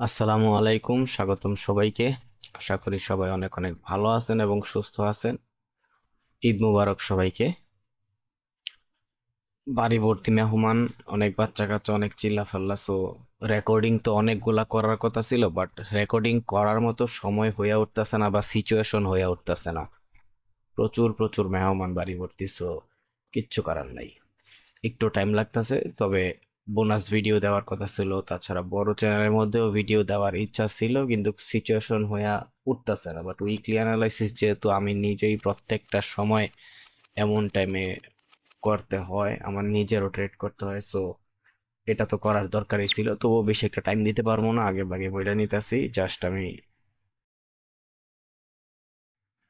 আসসালামু আলাইকুম, স্বাগতম সবাইকে। আশা করি সবাই অনেক অনেক ভালো আছেন এবং সুস্থ আছেন। ঈদ মুবারক সবাইকে। বাড়ি ভর্তি মেহমান, অনেক বাচ্চা কাচ্চা, অনেক চিল্লাফাল্লা। সো রেকর্ডিং তো অনেকগুলা করার কথা ছিল, বাট রেকর্ডিং করার মতো সময় হয়ে উঠতেছে না বা সিচুয়েশন হয়ে উঠতেছে না। প্রচুর প্রচুর মেহমান বাড়ি ভর্তি, সো কিচ্ছু করার নাই। একটু টাইম লাগতেছে, তবে বোনাস ভিডিও দেওয়ার কথা ছিল, তাছাড়া বড় চ্যানেলের মধ্যেও ভিডিও দেওয়ার ইচ্ছা ছিল, কিন্তু সিচুয়েশন হয়ে উঠতেছে না। বাট উইকলি অ্যানালাইসিস যেহেতু আমি নিজেই প্রত্যেকটা সময় এমন টাইমে করতে হয়, আমার নিজেরও ট্রেড করতে হয়, সো এটা তো করার দরকারই ছিল। তবুও বেশি একটা টাইম দিতে পারবো না, আগে ভাগে বইটা নিতেছি। জাস্ট আমি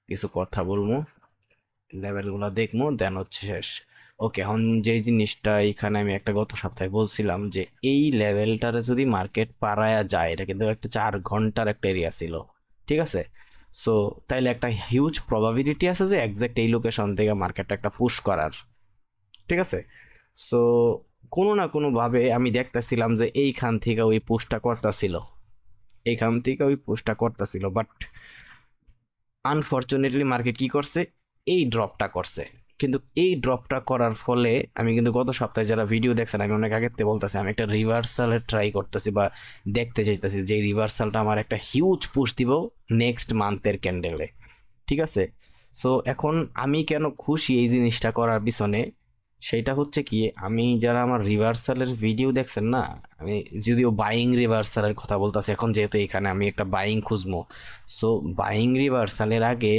কিছু কথা বলবো, লেভেলগুলো দেখবো, দেন হচ্ছে শেষ। ওকে, এখন যে জিনিসটা এখানে আমি একটা গত সপ্তাহে বলছিলাম যে এই লেভেলটারে যদি মার্কেট পারায়া যায়, এটা কিন্তু একটা 4 ঘন্টার একটা এরিয়া ছিল, ঠিক আছে? সো তাইলে একটা হিউজ প্রবাবিলিটি আছে যে একজ্যাক্ট এই লোকেশন থেকে মার্কেটটা একটা পুশ করার, ঠিক আছে? সো কোনো না কোনোভাবে আমি দেখতেছিলাম যে এইখান থেকে ওই পুশটা করতেছিল, এইখান থেকে ওই পুশটা করতেছিল, বাট আনফরচুনেটলি মার্কেট কি করছে, এই ড্রপটা করছে। কিন্তু এই ড্রপটা করার ফলে আমি কিন্তু গত সপ্তাহে যারা ভিডিও দেখছেন, আমি অনেক আগের থেকে বলতেছি আমি একটা রিভার্সালের ট্রাই করতেছি বা দেখতে চাইতেছি যে রিভার্সালটা আমার একটা হিউজ পুশ দিব নেক্সট মান্থের ক্যান্ডেলে, ঠিক আছে? সো এখন আমি কেন খুশি এই জিনিসটা করার পিছনে, সেইটা হচ্ছে কি, আমি যারা আমার রিভার্সালের ভিডিও দেখছেন না, আমি যদিও বাইং রিভার্সালের কথা বলতেছি এখন, যেহেতু এখানে আমি একটা বাইং খুঁজবো। সো বাইং রিভার্সালের আগে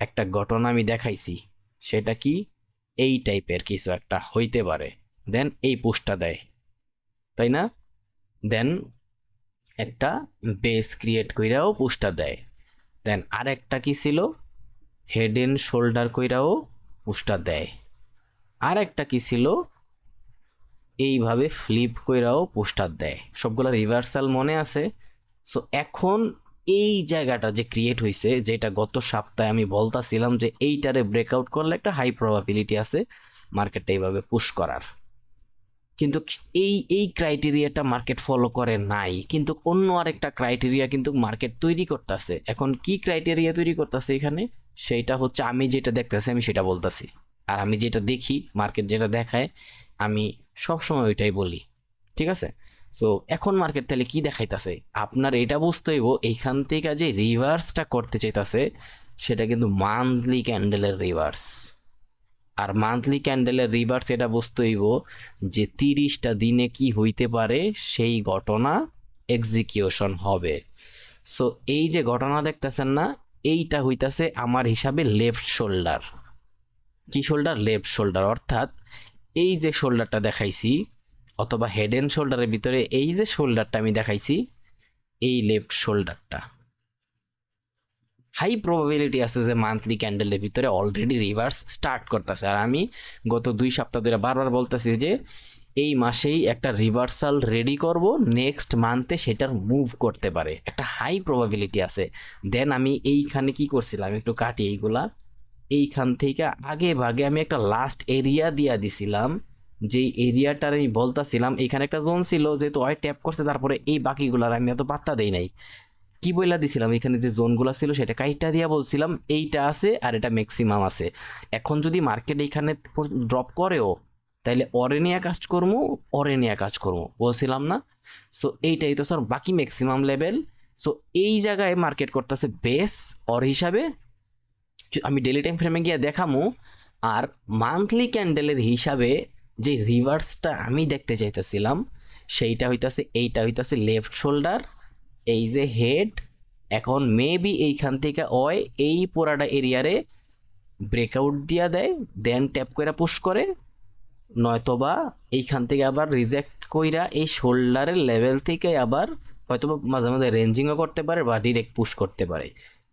একটা ঘটনা আমি দেখাইছি, সেটা কি, এই টাইপের কিছু একটা হইতে পারে, দেন এই পোস্টটা দেয়, তাই না? দেন একটা বেস ক্রিয়েট কইরাও পোস্টটা দেয়। দেন আরেকটা কি ছিল, হেড এন্ড শোল্ডার কইরাও পোস্টটা দেয়। আর একটা কি ছিল, এইভাবে ফ্লিপ কইরাও পোস্টার দেয়। সবগুলা রিভার্সাল মনে আছে? সো এখন এই জায়গাটা যে ক্রিয়েট হয়েছে, যেটা গত সপ্তাহে আমি বলতাছিলাম যে এইটারে ব্রেকআউট করলে একটা হাই প্রবাবিলিটি আছে মার্কেটটা এইভাবে পুশ করার। কিন্তু এই ক্রাইটেরিয়াটা মার্কেট ফলো করে নাই, কিন্তু অন্য আরেকটা ক্রাইটেরিয়া কিন্তু মার্কেট তৈরি করতেছে। এখন কি ক্রাইটেরিয়া তৈরি করতেছে এখানে, সেইটা হচ্ছে আমি যেটা দেখতেছি আমি সেটা বলতাছি। আর আমি যেটা দেখি, মার্কেট যেটা দেখায়, আমি সবসময় ওইটাই বলি, ঠিক আছে? সো এখন মার্কেট তাহলে কি দেখাইতেছে, আপনার এটা বুঝতে হইব এইখান থেকে যে রিভার্সটা করতে চাইতেছে সেটা কিন্তু মান্থলি ক্যান্ডেলের রিভার্স। আর মান্থলি ক্যান্ডেলের রিভার্স এটা বুঝতে হইব যে 30টা দিনে কি হইতে পারে সেই ঘটনা এক্সিকিউশন হবে। সো এই যে ঘটনা দেখতেছেন না, এইটা হইতাছে আমার হিসাবে লেফট শোল্ডার। কি শোল্ডার? Left shoulder. অর্থাৎ এই যে শোল্ডারটা দেখাইছি, অথবা হেড এন্ড শোল্ডারের ভিতরে এই যে শোল্ডারটা আমি দেখাইছি, এই লেফট শোল্ডারটা হাই প্রবাবিলিটি আছে যে মান্থলি ক্যান্ডেলের ভিতরে অলরেডি রিভার্স স্টার্ট করতেছে। আর আমি গত 2 সপ্তাহ ধরে বারবার বলতেছি যে এই মাসেই একটা রিভার্সাল রেডি করব, নেক্সট মান্থে সেটার মুভ করতে পারে, একটা হাই প্রবাবিলিটি আছে। দেন আমি এইখানে কি করছিলাম, একটু কাটি এইগুলা, এইখান থেকে আগে ভাগে আমি একটা লাস্ট এরিয়া দিয়া দিছিলাম, যেই এরিয়াটার আমি বলতাছিলাম এখানে একটা জোন ছিল, যেহেতু ওই ট্যাপ করছে, তারপরে এই বাকিগুলার আমি এত পাত্তা দেই নাই। কি বইলা দিছিলাম, এখানে যে জোনগুলো ছিল সেটা কাইটা দিয়া বলছিলাম এইটা আছে আর এটা ম্যাক্সিমাম আছে। এখন যদি মার্কেট এইখানে ড্রপ করেও, তাইলে অরে নিয়ে কাজ করবো, অরে নিয়ে কাজ করবো বলছিলাম না? সো এইটাই তো স্যার বাকি ম্যাক্সিমাম লেভেল। সো এই জায়গায় মার্কেট করতেছে বেস অর হিসাবে, আমি ডেলি টাইম ফ্রেমে গিয়ে দেখামু। আর মান্থলি ক্যান্ডেলের হিসাবে যে রিভার্সটা আমি দেখতে চাইতেছিলাম, সেইটা হইতাছে, এইটা হইতাছে লেফট শোল্ডার, এই যে হেড। এখন মেবি এইখান থেকে ওই এই পুরাটা এরিয়ারে ব্রেকআউট দিয়া দেয়, দেন ট্যাপ কইরা পুশ করে, নয়তোবা এইখান থেকে আবার রিজেক্ট কইরা এই শোল্ডারের লেভেল থেকে আবার হয়তোবা মাঝে মাঝে রেঞ্জিংও করতে পারে বা ডিরেক্ট পুশ করতে পারে।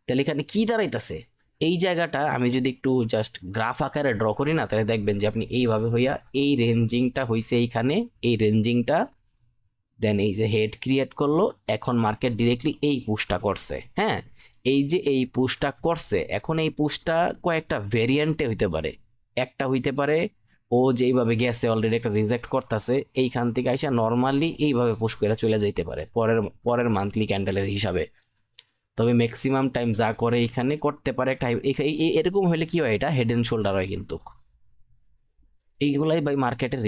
তাহলে এখানে কি দাঁড়াইতেছে, এই জায়গাটা আমি যদি একটু জাস্ট গ্রাফ আকারে ড্র করি না, তাহলে দেখবেন যে আপনি এইভাবে হইয়া এই রেঞ্জিংটা হইছে এইখানে, এই রেঞ্জিংটা, দেন এই যে হেড ক্রিয়েট করলো, এখন মার্কেট ডিরেক্টলি এই পুশটা করছে। হ্যাঁ, এই যে এই পুশটা করছে, এখন এই পুশটা কয়েকটা ভেরিয়েন্টে হইতে পারে। একটা হইতে পারে ও যেইভাবে গেছে অলরেডি একটা রিজেক্ট করতেছে, এইখান থেকে আইসা নর্মালি এইভাবে পুশ করে চলে যাইতে পারে পরের পরের মান্থলি ক্যান্ডেলের হিসাবে। তবে ম্যাক্সিমাম টাইম যা করে এখানে করতে পারে একটা এরকম হলে কি হয়, এটা হেড এন্ড শোল্ডার হয় কিন্তু। এইগুলাই ভাই মার্কেটের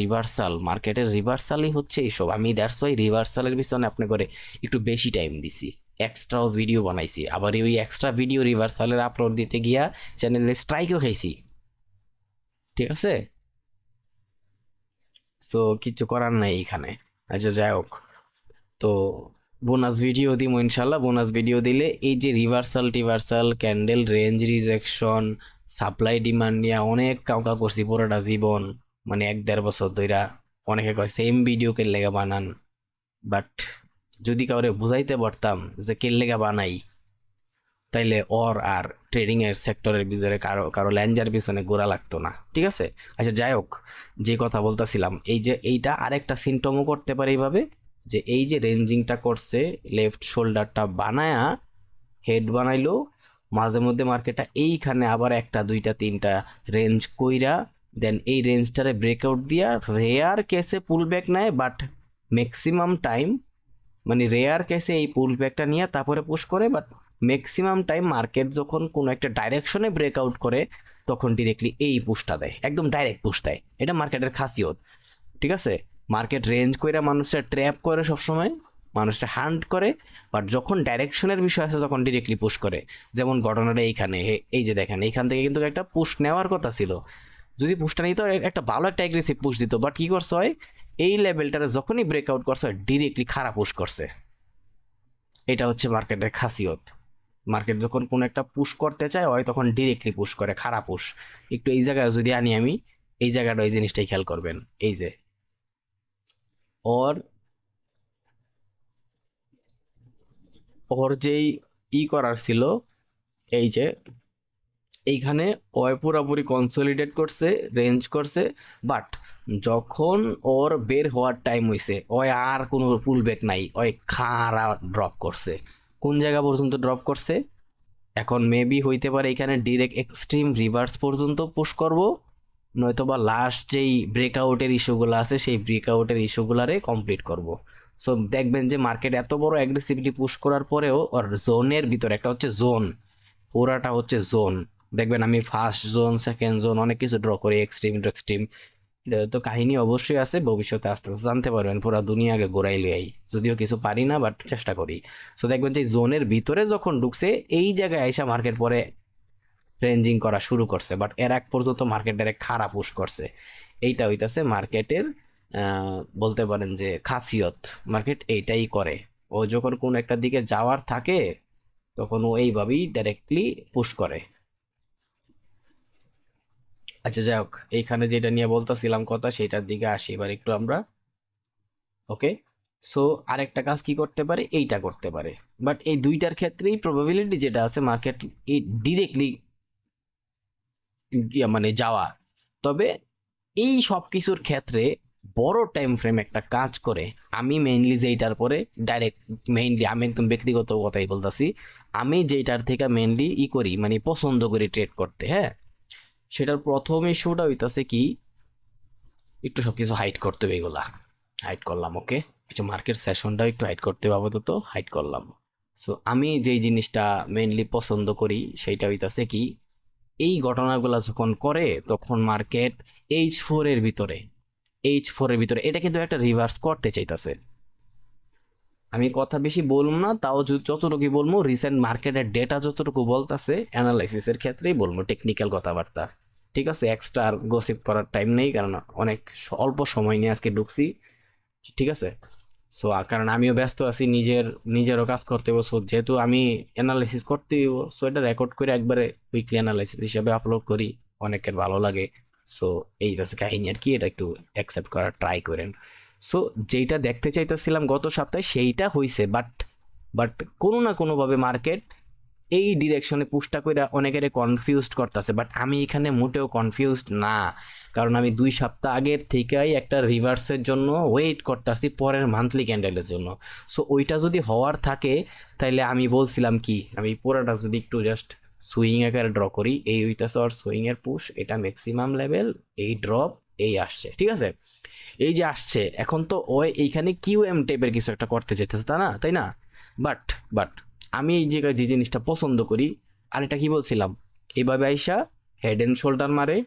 রিভার্সালই হচ্ছে এইসব। আমি দ্যাটস ওয়াই রিভার্সালের পিছনে আপনি করে একটু বেশি টাইম দিছি, এক্সট্রাও ভিডিও বানাইছি, আবার ওই এক্সট্রা ভিডিও রিভার্সালের আপলোড দিতে গিয়া চ্যানেলে স্ট্রাইকও খাইছি, ঠিক আছে। সো কিছু করার নাই এখানে। আচ্ছা যাই হোক, তো বোনাস ভিডিও দিব ইনশাল্লাহ। বোনাস ভিডিও দিলে এই যে reversal candle range rejection supply demand নিয়ে অনেক কাউকা করছি পুরোটা জীবন, মানে 1-1.5 বছর ধইরা। অনেকে কয় সেম ভিডিও কে লেগা বানান, বাট যদি কাউরে বুঝাইতে পারতাম যে কে লেগা বানাই, তাইলে ওর আর ট্রেডিং এর সেক্টরের ভিতরে কারো কারো ল্যাঞ্জার পিছনে গোড়া লাগতো না, ঠিক আছে। আচ্ছা যাই হোক, যে কথা বলতেছিলাম, এই যে এইটা আরেকটা সিমটমও করতে পারে এইভাবে, যে এই যে রেঞ্জিংটা করছে, লেফট শোল্ডারটা বানায়া হেড বানাইলো, মাঝে মধ্যে মার্কেটটা এইখানে আবার একটা দুইটা তিনটা রেঞ্জ কইরা দেন এই রেঞ্জটারে ব্রেকআউট দিয়া রেয়ার কেসে পুল ব্যাক নেয়, বাট ম্যাক্সিমাম টাইম, মানে রেয়ার কেসে এই পুল ব্যাকটা নিয়ে তারপরে পুশ করে, বাট ম্যাক্সিমাম টাইম মার্কেট যখন কোনো একটা ডাইরেকশনে ব্রেকআউট করে তখন ডিরেক্টলি এই পুশটা দেয়, একদম ডাইরেক্ট পুশ দেয়। এটা মার্কেটের খাসিয়ত, ঠিক আছে। মার্কেট রেঞ্জ কইরা মানুষটা ট্র্যাপ করে সবসময়, মানুষটা হান্ট করে, বাট যখন ডাইরেকশনের বিষয় আছে তখন ডিরেক্টলি পুশ করে। যেমন ঘটনাটা এইখানে, এই যে দেখেন এইখান থেকে কিন্তু একটা পুশ নেওয়ার কথা ছিল, যদি পুশটা নিত একটা ভালো একটা অ্যাগ্রেসিভ পুশ দিত, বাট কি করছে হয়, এই লেভেলটারে যখনই ব্রেকআউট করছে ডিরেক্টলি খারাপ পুশ করছে। এটা হচ্ছে মার্কেটের খাসিয়ত। মার্কেট যখন কোনো একটা পুশ করতে চায় হয় তখন ডিরেক্টলি পুশ করে, খারাপ পুশ। একটু এই জায়গায় যদি আনি আমি, এই জায়গাটা এই জিনিসটাই খেয়াল করবেন, এই যে ওর ওর যেই করার ছিল, এই যে এইখানে ওই পুরোপুরি কনসলিডেট করছে, রেঞ্জ করছে, বাট যখন ওর বের হওয়ার টাইম হইছে ওই আর কোনো পুল ব্যাক নাই, ওই খাড়া ড্রপ করছে। কোন জায়গা পর্যন্ত ড্রপ করছে, এখন মেবি হইতে পারে এখানে ডিরেক্ট এক্সট্রিম রিভার্স পর্যন্ত পুশ করব, নয়তোবা লাস্ট যেই ব্রেকআউটের ইস্যুগুলো আছে সেই ব্রেকআউটের ইস্যুগুলারে কমপ্লিট করব। সো দেখবেন যে মার্কেট এত বড় অ্যাগ্রেসিভিটি পুশ করার পরেও ওর জোনের ভিতরে একটা হচ্ছে জোন, পুরাটা হচ্ছে জোন। দেখবেন আমি ফার্স্ট জোন সেকেন্ড জোন অনেক কিছু ড্র করি, এক্সট্রিম টু এক্সট্রিম। এটা তো কাহিনী অবশ্যই আছে, ভবিষ্যতে আস্তে আস্তে জানতে পারবেন, পুরা দুনিয়াকে ঘোরাই লিয়াই, যদিও কিছু পারি না বাট চেষ্টা করি। সো দেখবেন যে জোনের ভিতরে যখন ঢুকছে এই জায়গায় আইসা মার্কেট পরে রেঞ্জিং করা শুরু করছে, বাট এর আগ পর্যন্ত মার্কেট ডাইরেক্ট খারাপ পুশ করছে। এইটা হইতাছে মার্কেটের বলতে পারেন যে খাসিয়ত। মার্কেট এইটাই করে, ও যখন কোন একটা দিকে যাওয়ার থাকে তখন ও এইভাবেই ডাইরেক্টলি পুশ করে। আচ্ছা যাই হোক, এইখানে যেটা নিয়ে বলতেছিলাম কথা সেটার দিকে আসি এবার একটু আমরা। ওকে, সো আরেকটা কাজ কি করতে পারে, এইটা করতে পারে, বাট এই দুইটার ক্ষেত্রেই প্রবাবিলিটি যেটা আছে মার্কেট এই ডিরেক্টলি মানে যাওয়া। তবে এই সব কিছুর ক্ষেত্রে বড় টাইম ফ্রেম একটা কাজ করে। আমি মেইনলি যেইটার পরে ডাইরেক্ট, মেইনলি আমি একদম ব্যক্তিগত কথাই বলতেছি, আমি যেইটার থেকে মেইনলি করি মানে পছন্দ করি ট্রেড করতে, হ্যাঁ, সেটার প্রথম ইস্যুটা হইতাছে কি, একটু সবকিছু হাইড করতে হবে, এগুলা হাইড করলাম। ওকে, কিছু মার্কেট সেশনটাও একটু হাইড করতে হবে, আপাতত হাইড করলাম। সো আমি যেই জিনিসটা মেইনলি পছন্দ করি সেইটা হইতাছে কি, এই ঘটনাগুলো যখন করে তখন মার্কেট এইচ ফোর এর ভিতরে এটা কিন্তু একটা রিভার্স করতে চাইতেছে। আমি কথা বেশি বলবো না, তাও যতটুকু বলবো রিসেন্ট মার্কেটের ডেটা যতটুকু বলতেছে অ্যানালাইসিসের ক্ষেত্রেই বলবো, টেকনিক্যাল কথাবার্তা, ঠিক আছে। এক্সট্রা আর গসিপ করার টাইম নেই, কারণ অনেক অল্প সময় নিয়ে আজকে ঢুকছি, ঠিক আছে। সো কারণ আমিও ব্যস্ত আছি, নিজেরও কাজ করতে হবে, সো যেহেতু আমি অ্যানালাইসিস করতে হইব, সো এটা রেকর্ড করে একবারে উইকলি অ্যানালাইসিস হিসাবে আপলোড করি, অনেকের ভালো লাগে। সো এই হচ্ছে কাহিনী আর কি, এটা একটু অ্যাকসেপ্ট করার ট্রাই করেন। সো যেইটা দেখতে চাইতেছিলাম গত সপ্তাহে সেইটা হইছে, বাট কোনো না কোনোভাবে মার্কেট এই ডিরেকশনে পুশটা কইরা অনেকের কনফিউজড করতেছে, বাট আমি এখানে মোটেও কনফিউজড না, কারণ আমি 2 সপ্তাহ আগের থেকেই একটা রিভার্সের জন্য ওয়েট করতেছি পরের মান্থলি ক্যান্ডেলের জন্য। সো ওইটা যদি হওয়ার থাকে তাইলে আমি বলছিলাম কি, আমি পুরোটা যদি একটু জাস্ট সুইং আকারে ড্র করি, এই হইতাছে আর সুইং এর পুশ, এটা ম্যাক্সিমাম লেভেল, এই ড্রপ, এই আসছে, ঠিক আছে? এই যে আসছে, এখন তো ওই এইখানে কিউএম টাইপের কিছু একটা করতে চাইতেছে, তাই না? বাট বাট আমি এই জায়গায় যে জিনিসটা পছন্দ করি, আর এটা কি বলছিলাম, এইভাবে আইসা হেড এন্ড শোল্ডার মারে,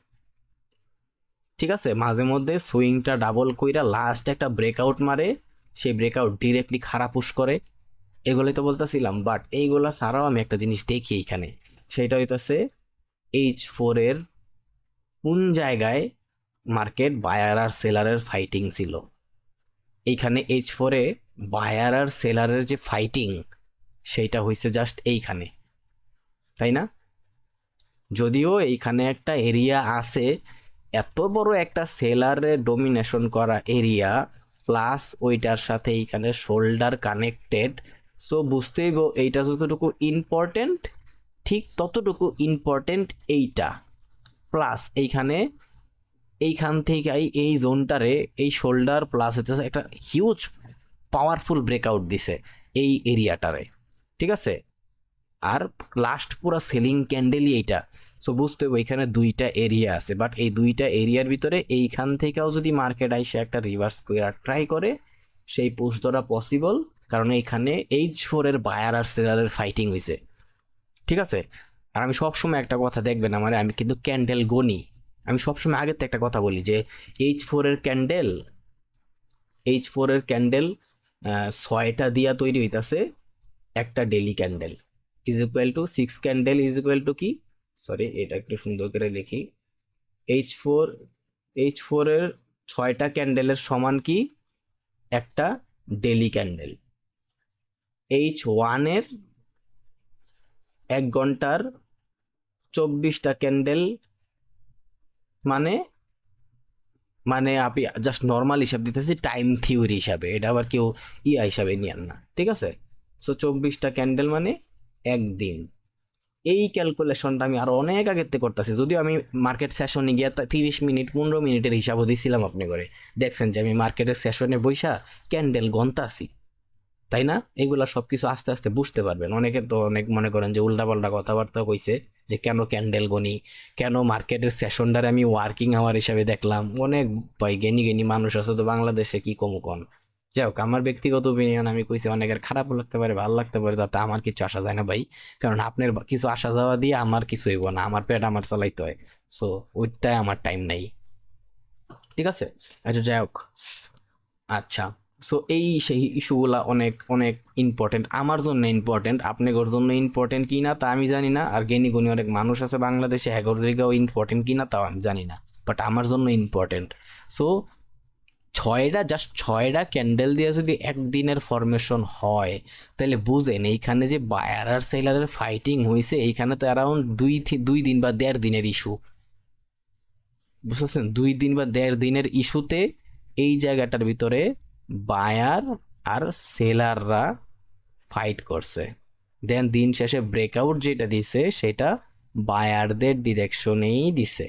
ঠিক আছে, মাঝে মধ্যে সুইংটা ডাবল কইরা লাস্ট একটা ব্রেকআউট মারে, সেই ব্রেকআউট ডিরেক্টলি খারাপ পুশ করে, এগুলোই তো বলতেছিলাম। বাট এইগুলা ছাড়াও আমি একটা জিনিস দেখি এইখানে, সেটা হইতাছে H4 এর কোন জায়গায় মার্কেট বায়ার আর সেলারের ফাইটিং ছিল। এইখানে H4 এ বায়ার আর সেলারের যে ফাইটিং, সেইটা হয়েছে জাস্ট এইখানে, তাই না? যদিও এইখানে একটা এরিয়া আছে, এত বড় একটা সেলারে ডোমিনেশন করা এরিয়া, প্লাস ওইটার সাথে এইখানে শোল্ডার কানেক্টেড, সো বুঝতেই এইটা যতটুকু ইম্পর্টেন্ট, ঠিক ততটুকু ইম্পর্টেন্ট এইটা, প্লাস এইখান থেকে এই জোনটারে, এই শোল্ডার প্লাস হচ্ছে একটা হিউজ পাওয়ারফুল ব্রেকআউট দিছে এই এরিয়াটারে, ঠিক আছে? আর লাস্ট পুরো সেলিং ক্যান্ডেলই এইটা। সো বুঝতে হবে এখানে দুইটা এরিয়া আছে, বাট এই দুইটা এরিয়ার ভিতরে এইখান থেকেও যদি মার্কেট আইসে একটা রিভার্স করে ট্রাই করে, সেই পুশ ধরা পসিবল, কারণ এইখানে H4 এর বায়ার আর সেলারের ফাইটিং হয়েছে, ঠিক আছে? আর আমি সবসময় একটা কথা দেখবেন আমার, আমি কিন্তু ক্যান্ডেল গনি, আমি সবসময় আগের থেকে একটা কথা বলি যে H4 এর ক্যান্ডেল 6টা দিয়া তৈরি হইতাছে একটা daily candle, is equal to 6 candle is equal to কি, সরি এটা একটু সুন্দর করে লিখি, H4 এর 6টা ক্যান্ডেলের সমান কি একটা ডেলি ক্যান্ডেল, H1 এর 1 ঘন্টার 24টা ক্যান্ডেল, মানে মানে আপনি জাস্ট নর্মাল হিসাব দিতেছি, টাইম থিওরি হিসাবে, এটা আবার কেউ হিসাবে নিয়েন না, ঠিক আছে? সো 24টা ক্যান্ডেল মানে একদিন। এই ক্যালকুলেশনটা আমি আরো অনেক আগের থেকে করতেছি, যদিও আমি মার্কেট সেশনে গিয়ে 30 মিনিট 15 মিনিটের হিসাবও দিছিলাম আপনি করে, দেখছেন যে আমি মার্কেটের সেশনে বইসা ক্যান্ডেল গন্তাছি, তাই না? এগুলা সবকিছু আস্তে আস্তে বুঝতে পারবেন। অনেকে তো অনেক মনে করেন যে উল্টাপাল্টা কথাবার্তা কইছে, যে কেন ক্যান্ডেল গনি, কেন মার্কেটের সেশনটারে আমি ওয়ার্কিং আওয়ার হিসাবে দেখলাম, অনেক ভাই জ্ঞানী জ্ঞানী মানুষ আছে তো বাংলাদেশে, কি কম কন। যাই হোক, আমার ব্যক্তিগত ওপিনিয়ন আমি কইছি, অনেকের খারাপ লাগতে পারে, ভালো লাগতে পারে, তাতে আমার কিছু আসা যায় না ভাই, কারণ আপনার কিছু আসা যাওয়া দিয়ে আমার কিছু হইব না, আমার পেট আমার চালাইতে হয়, সো ওইটাই আমার টাইম নাই, ঠিক আছে? আচ্ছা যাই হোক, আচ্ছা, সো এই সেই ইস্যুগুলা অনেক অনেক ইম্পর্টেন্ট, আমার জন্য ইম্পর্টেন্ট, আপনাদের জন্য ইম্পর্টেন্ট কি না তা আমি জানি না, আর জ্ঞানী গুণী অনেক মানুষ আছে বাংলাদেশে, এগোর দিকেও ইম্পর্টেন্ট কি না তাও আমি জানি না, বাট আমার জন্য ইম্পর্টেন্ট। সো ছয়টা ক্যান্ডেল দিয়ে যদি একদিনের ফরমেশন হয়, তাহলে বুঝেন এইখানে যে বায়ার আর সেলারের ফাইটিং হয়েছে, এইখানে তো অ্যারাউন্ড 2 দিন বা 1.5 দিনের ইস্যু, বুঝতেছেন? 2 দিন বা 1.5 দিনের ইস্যুতে এই জায়গাটার ভিতরে বায়ার আর সেলাররা ফাইট করছে, দেন দিন শেষে ব্রেকআউট যেটা দিছে সেটা বায়ারদের ডিরেকশনেই দিছে,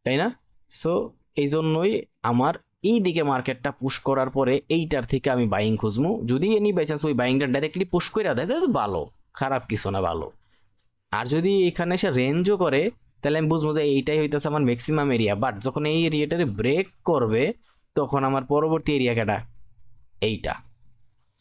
তাই না? সো এই জন্যই আমার এই দিকে মার্কেটটা পুশ করার পরে এইটার থেকে আমি বাইং খুঁজবো, যদি এনি বাই চান্স ওই বাইংটা ডাইরেক্টলি পুশ করে দেয় তাহলে ভালো, খারাপ কিছু না, ভালো। আর যদি এখানে সে রেঞ্জও করে, তাহলে আমি বুঝবো যে এইটাই হইতেছে আমার ম্যাক্সিমাম এরিয়া, বাট যখন এই এরিয়াটারে ব্রেক করবে, তখন আমার পরবর্তী এরিয়া কেটা এইটা,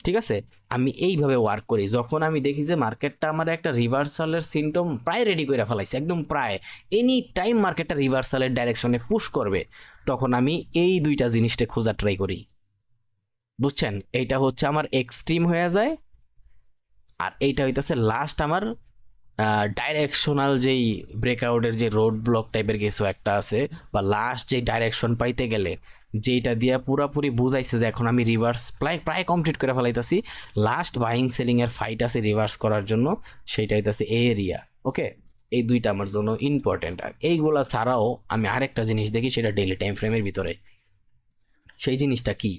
ঠিক আছে? আমি এইভাবে ওয়ার্ক করি, যখন আমি দেখি যে মার্কেটটা আমার একটা রিভার্সালের সিমটম প্রায় রেডি করে ফেলাইছে, একদম প্রায় এনি টাইম মার্কেটটা রিভার্সালের ডাইরেকশনে পুশ করবে, তখন আমি এই দুইটা জিনিসটা খোঁজা ট্রাই করি, বুঝছেন? এইটা হচ্ছে আমার এক্সট্রিম হয়ে যায়, আর এইটা হইতেছে লাস্ট আমার ডাইরেকশনাল যেই ব্রেকআউটের যে রোড ব্লক টাইপের কিছু একটা আছে, বা লাস্ট যে ডাইরেকশন পাইতে গেলে যেটা দিয়া পুরাপুরি বুঝাইছে যে এখন আমি রিভার্স প্রায় প্রায় কমপ্লিট করে ফেলাইতেছি, লাস্ট বাইং সেলিং এর ফাইট আছে রিভার্স করার জন্য, সেইটা হইতেছে এরিয়া। ওকে, এই দুইটা আমার জন্য ইম্পর্টেন্ট। আর এইগুলা ছাড়াও আমি আরেকটা জিনিস দেখি, সেটা ডেইলি টাইম ফ্রেমের ভিতরে। সেই জিনিসটা কি,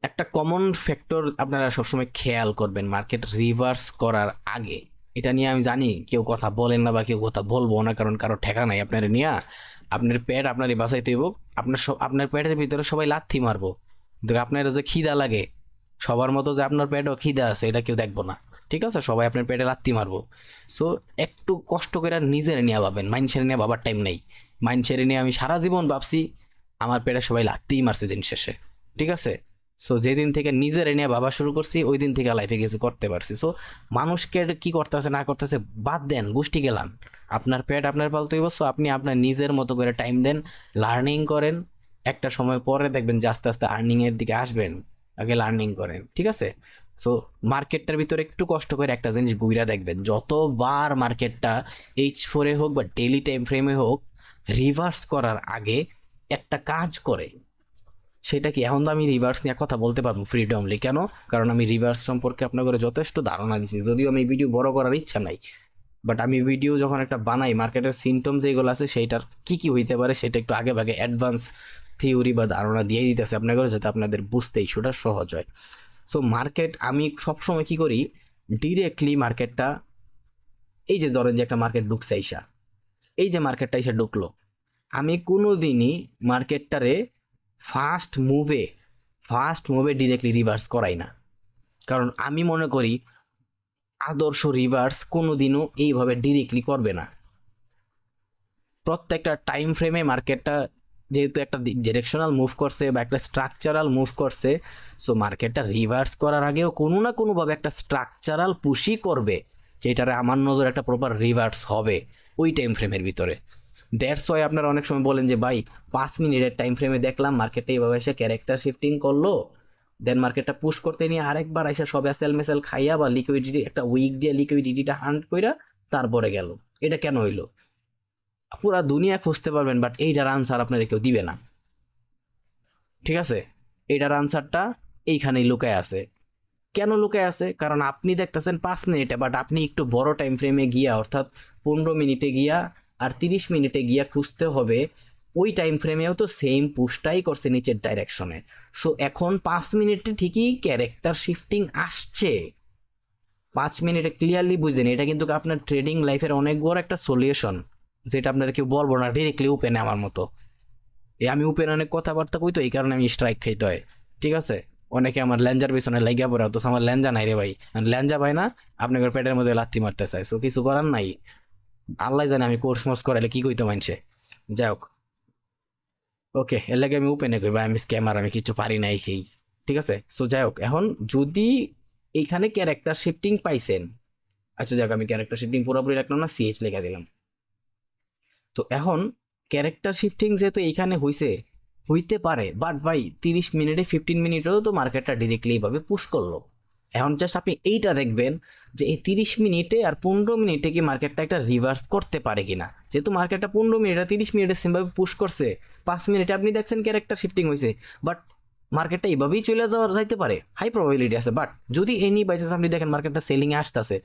একটা কমন ফ্যাক্টর আপনারা সবসময় খেয়াল করবেন মার্কেট রিভার্স করার আগে, এটা নিয়ে আমি জানি কেউ কথা বলেন না বা কেউ কথা বলবো না, কারণ কারো ঠেকা নাই আপনার নিয়ে, আপনার পেট আপনারই বাঁচাইতে হইব, আপনার পেটের ভিতরে সবাই লাথি মারবো, কিন্তু আপনার যে খিদা লাগে সবার মতো যে আপনার পেটও খিদা আছে এটা কেউ দেখবো না, ঠিক আছে? সবাই আপনার পেটে লাথি মারবো। সো একটু কষ্ট করে নিজের নিয়ে ভাবেন, মানুষের নিয়ে ভাবার টাইম নেই, মাইন্ড নিয়ে আমি সারা জীবন ভাবছি, আমার পেটে সবাই লাত্তিই মারছে দিন শেষে, ঠিক আছে। সো যেদিন থেকে নিজের নিয়ে ভাবা শুরু করছি ওই দিন থেকে লাইফে কিছু করতে পারছি। সো মানুষকে কি করতেছে না করতেছে বাদ দেন, গোষ্ঠী গেলাম, আপনার পেট আপনার পালতে হইব। সো আপনি আপনার নিজের মতো করে টাইম দেন, লার্নিং করেন, একটা সময় পরে দেখবেন যে আস্তে আস্তে আর্নিং এর দিকে আসবেন, আগে লার্নিং করেন, ঠিক আছে। সো মার্কেটটার ভিতরে একটু কষ্ট করে একটা জিনিস বুইরা দেখবেন, যতবার মার্কেটটা H4 হোক বা ডেইলি টাইম ফ্রেমে হোক রিভার্স করার আগে একটা কাজ করে, সেটা কি এখন তো আমি রিভার্স নিয়ে কথা বলতে পারবো ফ্রিডমলি, কেন? কারণ আমি রিভার্স সম্পর্কে আপনাদের যথেষ্ট ধারণা দিচ্ছি, যদিও আমি ভিডিও বড় করার ইচ্ছা নাই, বাট আমি ভিডিও যখন একটা বানাই মার্কেটের সিমটম যেগুলো আছে সেইটার কি কি হইতে পারে সেটা একটু আগে ভাগে অ্যাডভান্স থিওরি বা ধারণা দিয়ে দিতেছে আপনাদের, যাতে আপনাদের বুঝতে ইস্যুটা সহজ হয়। সো মার্কেট আমি সবসময় কি করি, ডিরেক্টলি মার্কেটটা, এই যে ধরেন যে একটা মার্কেট ঢুকছে আইসা, এই যে মার্কেটটা এসে ঢুকলো, আমি কোনো দিনই মার্কেটটারে ফার্স্ট মুভে ডিরেক্টলি রিভার্স করাই না। কারণ আমি মনে করি আদর্শ রিভার্স কোনো দিনও এইভাবে ডিরেক্টলি করবে না। প্রত্যেকটা টাইম ফ্রেমে মার্কেটটা যেহেতু একটা ডিরেকশনাল মুভ করছে বা একটা স্ট্রাকচারাল মুভ করছে, সো মার্কেটটা রিভার্স করার আগেও কোনো না কোনোভাবে একটা স্ট্রাকচারাল পুশই করবে, যেটারে আমার নজর একটা প্রপার রিভার্স হবে ওই টাইম ফ্রেমের ভিতরে। দ্যাটস ওয়াই আপনারা অনেক সময় বলেন যে ভাই 5 মিনিটের টাইম ফ্রেমে দেখলাম মার্কেটটা এইভাবে এসে ক্যারেক্টার শিফটিং করলো, দেন মার্কেটটা পুশ করতে নিয়ে আরেকবার এসে সব এসএল মেসেল খাইয়া বা লিকুইডিটি একটা উইক দিয়ে লিকুইডিটিটা হান্ট কইরা তারপরে গেল। এটা কেন হইলো? পুরা দুনিয়া খুঁজতে পারবেন বাট এইটার আনসার আপনারা কেউ দিবে না, ঠিক আছে। এইটার আনসারটা এইখানেই লুকায় আছে। কেন লুকায় আছে? কারণ আপনি দেখতেছেন 5 মিনিটে, বাট আপনি একটু বড় টাইম ফ্রেমে গিয়া অর্থাৎ 15 মিনিটে গিয়া আর 30 মিনিটে গিয়া খুঁজতে হবে, ওই টাইম ফ্রেমেও তো সেম পুশটাই করছে নিচের ডাইরেকশনে। সো এখন 5 মিনিটে ঠিকই ক্যারেক্টার শিফটিং আসছে, 5 মিনিটে ক্লিয়ারলি বুঝলেন, এটা কিন্তু আপনার ট্রেডিং লাইফের অনেক বড় একটা সলিউশন, যেটা আপনারা কেউ বলবো না ডিরেক্টলি ওপেনে আমার মতো। আমি ওপেন অনেক কথাবার্তা কই, তো এই কারণে আমি স্ট্রাইক খাইতে হয়, ঠিক আছে। অনেকে আমার ল্যাঞ্জার পিছনে লাগিয়া পড়ে, তো আমার ল্যাঞ্জা নাই রে ভাই, ল্যাঞ্জা পাই না, আপনাদের পেটের মধ্যে লাথি মারতে চাই, সো কিছু করার নাই। আল্লাহ জানে আমি কোর্স মোর্স করাইলে কি কইতো মানছে। যাই হোক, ওকে, এর লাগে আমি ওপেনে কই ভাই আমি স্ক্যামার, আমি কিছু পারি নাই সেই, ঠিক আছে। সো যাই হোক, এখন যদি এইখানে ক্যারেক্টার শিফটিং পাইছেন, আচ্ছা যাক আমি ক্যারেক্টার শিফটিং পুরোপুরি রাখলাম না, সিএইচ লেখা দিলাম। তো এখন ক্যারেক্টার শিফটিং যেহেতু এইখানে হইছে, হইতে পারে, বাট ভাই 30 মিনিটে 15 মিনিটেও তো মার্কেটটা ডিরেক্টলি এইভাবে পুশ করলো। এখন জাস্ট আপনি এইটা দেখবেন যে এই 30 মিনিটে আর 15 মিনিটে কি মার্কেটটা একটা রিভার্স করতে পারে কিনা। যেহেতু মার্কেটটা 15 মিনিট আর 30 মিনিটে সেমভাবে পুশ করছে, 5 মিনিটে আপনি দেখছেন ক্যারেক্টার শিফটিং হয়েছে, বাট মার্কেটটা এইভাবেই চলে যাওয়ার যাইতে পারে, হাই প্রবাবিলিটি আছে। বাট যদি এনি বাই চান্স আপনি দেখেন মার্কেটটা সেলিংয়ে আসতেছে,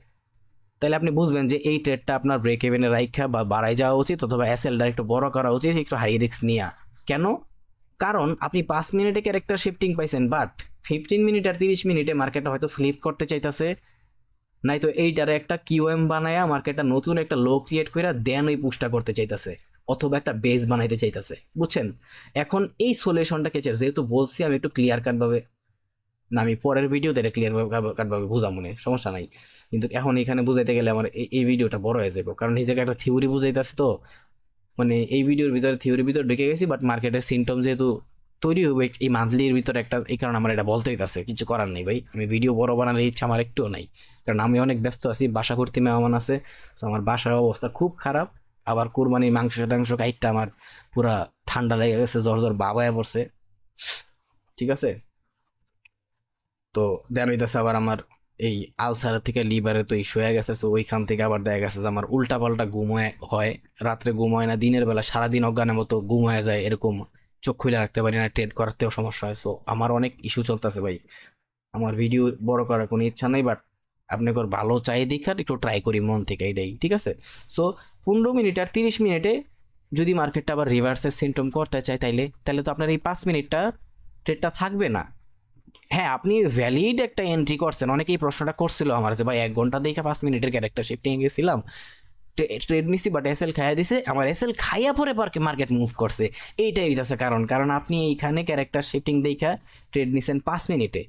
তাহলে আপনি বুঝবেন যে এই ট্রেডটা আপনার ব্রেক ইভেনে রাইখা বা বাড়াই যাওয়া উচিত, অথবা এসএলটা একটু বড় করা উচিত, একটু হাই রিস্ক নিয়া। কেন? কারণ আপনি 5 মিনিটে ক্যারেক্টার শিফটিং পাইছেন, বাট 15 মিনিট আর 30 মিনিটে মার্কেটটা হয়তো ফ্লিপ করতে চাইতেছে, নাই তো এইটারে একটা কিউএম বানায়া মার্কেটটা নতুন একটা লো ক্রিয়েট করে দেন ওই পুশটা করতে চাইতেছে, অথবা একটা বেস বানাইতে চাইতেছে, বুঝছেন। এখন এই সলিউশনটা কেছে, যেহেতু বলছি আমি একটু ক্লিয়ার কাট ভাবে, না আমি পরের ভিডিওতে এটা ক্লিয়ার কাট ভাবে বুঝাম, মনে সমস্যা নাই, কিন্তু এখন এখানে বুঝাইতে গেলে আমার এই ভিডিওটা বড় হয়ে যাবে, কারণ এই জায়গায় একটা থিওরি বুঝাইতেছে, তো মানে এই ভিডিওর ভিতরে থিওরির ভিতরে ঢুকে গেছি, বাট মার্কেটের সিমটম যেহেতু তৈরি হবে এই মান্থলির ভিতরে একটা, এই কারণে আমার এটা বলতে হইতাছে, কিছু করার নেই ভাই, আমি ভিডিও বড় বানানোর ইচ্ছা আমার একটুও নাই, কারণ আমি অনেক ব্যস্ত আছি, বাসা করতে মেহমান আছে। তো আমার বাসার অবস্থা খুব খারাপ, আবার কুরবানির মাংস টাংস কাইটটা আমার পুরা ঠান্ডা লেগে গেছে, জ্বর জ্বর বাবায় পড়ছে, ঠিক আছে। তো দেন হইতেছে আবার আমার এই আলসার থেকে লিভারে তো ইস্যু হয়ে গেছে, তো ওইখান থেকে আবার দেখা গেছে যে আমার উল্টা পাল্টা ঘুম হয়, রাত্রে ঘুম হয় না, দিনের বেলা সারাদিন অজ্ঞানের মতো ঘুম হয়ে যায়, এরকম চোখ খুলে রাখতে পারি না, ট্রেড করাতেও সমস্যা হয়। সো আমার অনেক ইস্যু চলতেছে ভাই, আমার ভিডিও বড় করার কোনো ইচ্ছা নাই, বাট আপনাকে ভালো চাই দেখার একটু ট্রাই করি মন থেকে, এটাই ঠিক আছে। সো 15 মিনিট আর 30 মিনিটে যদি মার্কেটটা আবার রিভার্সের সিমটম করতে চায়, তাইলে তাহলে তো আপনার এই 5 মিনিটটা ট্রেডটা থাকবে না। হ্যাঁ, আপনি ভ্যালিড একটা এন্ট্রি করছেন, অনেকেই প্রশ্নটা করছিল আমার যে ভাই 1 ঘন্টা দেখে 5 মিনিটের ক্যারেক্টার শিফটিং গেছিলাম, ট্রেড নিছি, বাট এসএল খাইয়া দিছে, আমার এসএল খাইয়া পরে মার্কেট মুভ করছে, এইটাই হইতাছে কারণ, কারণ আপনি এইখানে ক্যারেক্টার শিফটিং দেখা ট্রেড নিছেন 5 মিনিটে,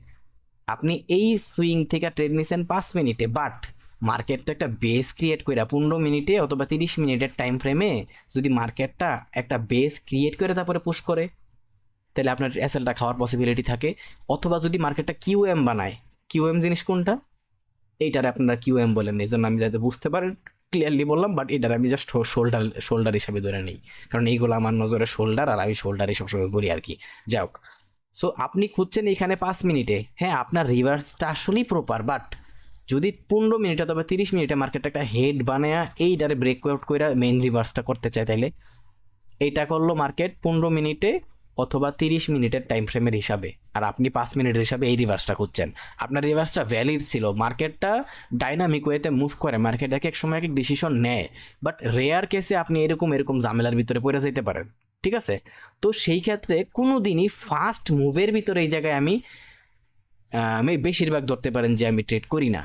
আপনি এই সুইং থেকে ট্রেড নিছেন 5 মিনিটে, বাট মার্কেটটা একটা বেস ক্রিয়েট করে 15 মিনিটে অথবা 30 মিনিটের টাইম ফ্রেমে যদি মার্কেটটা একটা বেস ক্রিয়েট করে তারপরে পুশ করে, তাহলে আপনার এসএলটা খাওয়ার পসিবিলিটি থাকে। অথবা যদি মার্কেটটা কিউএম বানায়, কিউএম জিনিস কোনটা, এইটারে আপনারা কিউএম বলেন, এই জন্য আমি যাতে বুঝতে পারেন ক্লিয়ারলি বললাম, বাট এটার আমি জাস্ট শোল্ডার হিসাবে ধরে নিই, কারণ এইগুলো আমার নজরে শোল্ডার, আর আমি শোল্ডারই সবসময় বলি আর কি। যাই হোক, সো আপনি খুঁজছেন এখানে 5 মিনিটে, হ্যাঁ আপনার রিভার্সটা আসলেই প্রপার, বাট যদি 15 মিনিট অথবা 30 মিনিটে মার্কেটটা একটা হেড বানায় এইটারে ব্রেকআউট করে মেইন রিভার্সটা করতে চায়, তাইলে এইটা করলো মার্কেট 15 মিনিটে অথবা 30 মিনিটের টাইম ফ্রেমের হিসাবে, আর আপনি 5 মিনিটের হিসাবে এই রিভার্সটা খুঁজছেন। আপনার রিভার্সটা ভ্যালিড ছিল, মার্কেটটা ডাইনামিক ওয়েতে মুভ করে, মার্কেট এক এক সময় এক এক ডিসিশন নেয়, বাট রেয়ার কেসে আপনি এরকম ঝামেলার ভিতরে পড়ে যেতে পারেন, ঠিক আছে। তো সেই ক্ষেত্রে কোনো দিনই ফাস্ট মুভের ভিতরে এই জায়গায় আমি বেশিরভাগ ধরতে পারেন যে আমি ট্রেড করি না।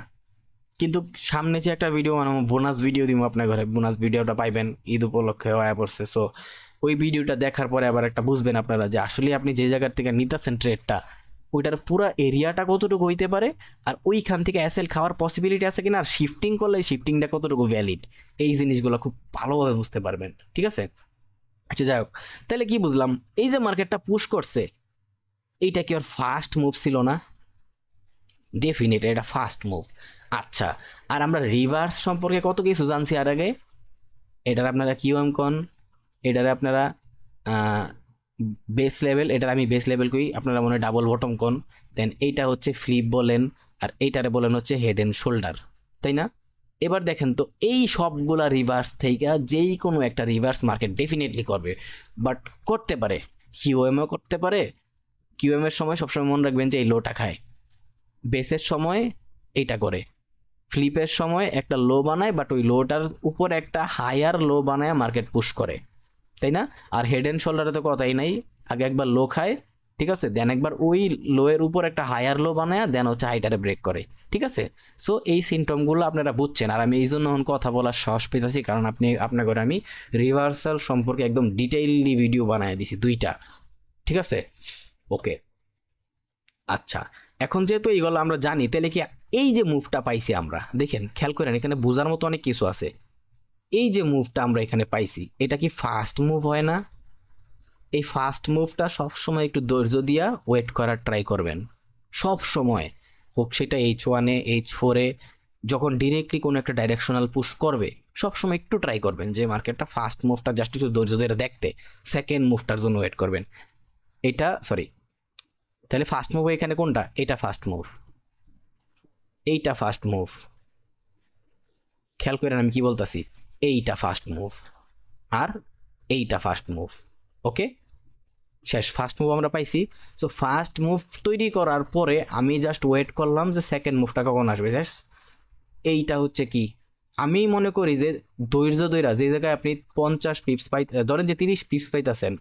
কিন্তু সামনে যে একটা ভিডিও বানাবো, বোনাস ভিডিও দিব আপনার ঘরে, বোনাস ভিডিওটা পাইবেন ঈদ উপলক্ষে হয়ে পড়ছে, সো ওই ভিডিওটা দেখার পরে আবার একটা বুঝবেন আপনারা যে আসলে আপনি যে জায়গার থেকে নিতেছেন ট্রেডটা, ওইটার পুরো এরিয়াটা কতটুকু হইতে পারে, আর ওইখান থেকে এসএল খাওয়ার পসিবিলিটি আছে কিনা, আর শিফটিং করলে শিফটিংটা কতটুকু ভ্যালিড, এই জিনিসগুলো খুব ভালোভাবে বুঝতে পারবেন, ঠিক আছে। আচ্ছা যাই হোক, তাহলে কি বুঝলাম, এই যে মার্কেটটা পুশ করছে, এইটা কি আর ফাস্ট মুভ ছিল না? ডেফিনেটলি এটা ফাস্ট মুভ। আচ্ছা, আর আমরা রিভার্স সম্পর্কে কত কিছু জানছি আর আগে, এটার আপনারা কিউএম কন, এটারে আপনারা বেস লেভেল, এটার আমি বেস লেভেল কই, আপনারা মনে হয় ডাবল বটম কন, দেন এইটা হচ্ছে ফ্লিপ বলেন, আর এইটারে বলেন হচ্ছে হেড অ্যান্ড শোল্ডার, তাই না? এবার দেখেন তো, এই সবগুলা রিভার্স থেকে যেই কোনো একটা রিভার্স মার্কেট ডেফিনেটলি করবে, বাট করতে পারে কিউএমও করতে পারে। কিউএম এর সময় সবসময় মনে রাখবেন যে এই লোটা খায়, বেসের সময় এইটা করে, ফ্লিপের সময় একটা লো বানায়, বাট ওই লোটার উপর একটা হায়ার লো বানায় মার্কেট পুশ করে, তাই না? আর হেড অ্যান্ড শোল্ডারে তো কথাই নাই, আগে একবার লো খায়, ঠিক আছে, দেন একবার ওই লোয়ের উপর একটা হায়ার লো বানায়, দেন হচ্ছে হাইটারে ব্রেক করে, ঠিক আছে। সো এই সিমটমগুলো আপনারা বুঝছেন, আর আমি এই জন্য কথা বলার সাহস পেতেছি, কারণ আপনার ঘরে আমি রিভার্সাল সম্পর্কে একদম ডিটেইললি ভিডিও বানায় দিছি 2টা, ঠিক আছে। ওকে, আচ্ছা, এখন যেহেতু এইগুলো আমরা জানি, তাহলে কি এই যে মুভটা পাইছি আমরা, দেখেন খেয়াল করেন এখানে বোঝার মতো অনেক কিছু আছে। এই যে মুভটা আমরা এখানে পাইছি, এটা কি ফাস্ট মুভ হয় না? এই ফাস্ট মুভটা সবসময় একটু ধৈর্য দিয়া ওয়েট করার ট্রাই করবেন, সব সময় হোক সেটা H1-এ H4-এ, যখন ডিরেক্টলি কোনো একটা ডাইরেকশনাল পুশ করবে সবসময় একটু ট্রাই করবেন যে মার্কেটটা ফার্স্ট মুভটা জাস্ট একটু ধৈর্য ধরে দেখতে, সেকেন্ড মুভটার জন্য ওয়েট করবেন। এটা সরি, তাহলে ফার্স্ট মুভ এখানে কোনটা, এটা ফার্স্ট মুভ, এইটা ফার্স্ট মুভ, খেয়াল করেন আমি কি বলতেছি, এইটা ফার্স্ট মুভ আর এইটা ফার্স্ট মুভ। ওকে, শেষ, ফার্স্ট মুভ আমরা পাইছি। সো ফার্স্ট মুভ তৈরি করার পরে আমি জাস্ট ওয়েট করলাম যে সেকেন্ড মুভটা কখন আসবে। জাস্ট এইটা হচ্ছে কি, আমি মনে করি যে ধৈর্য ধৈরা যে জায়গায় আপনি 50 পিপস ধরেন যে 30 পিপস পাইতেছেন,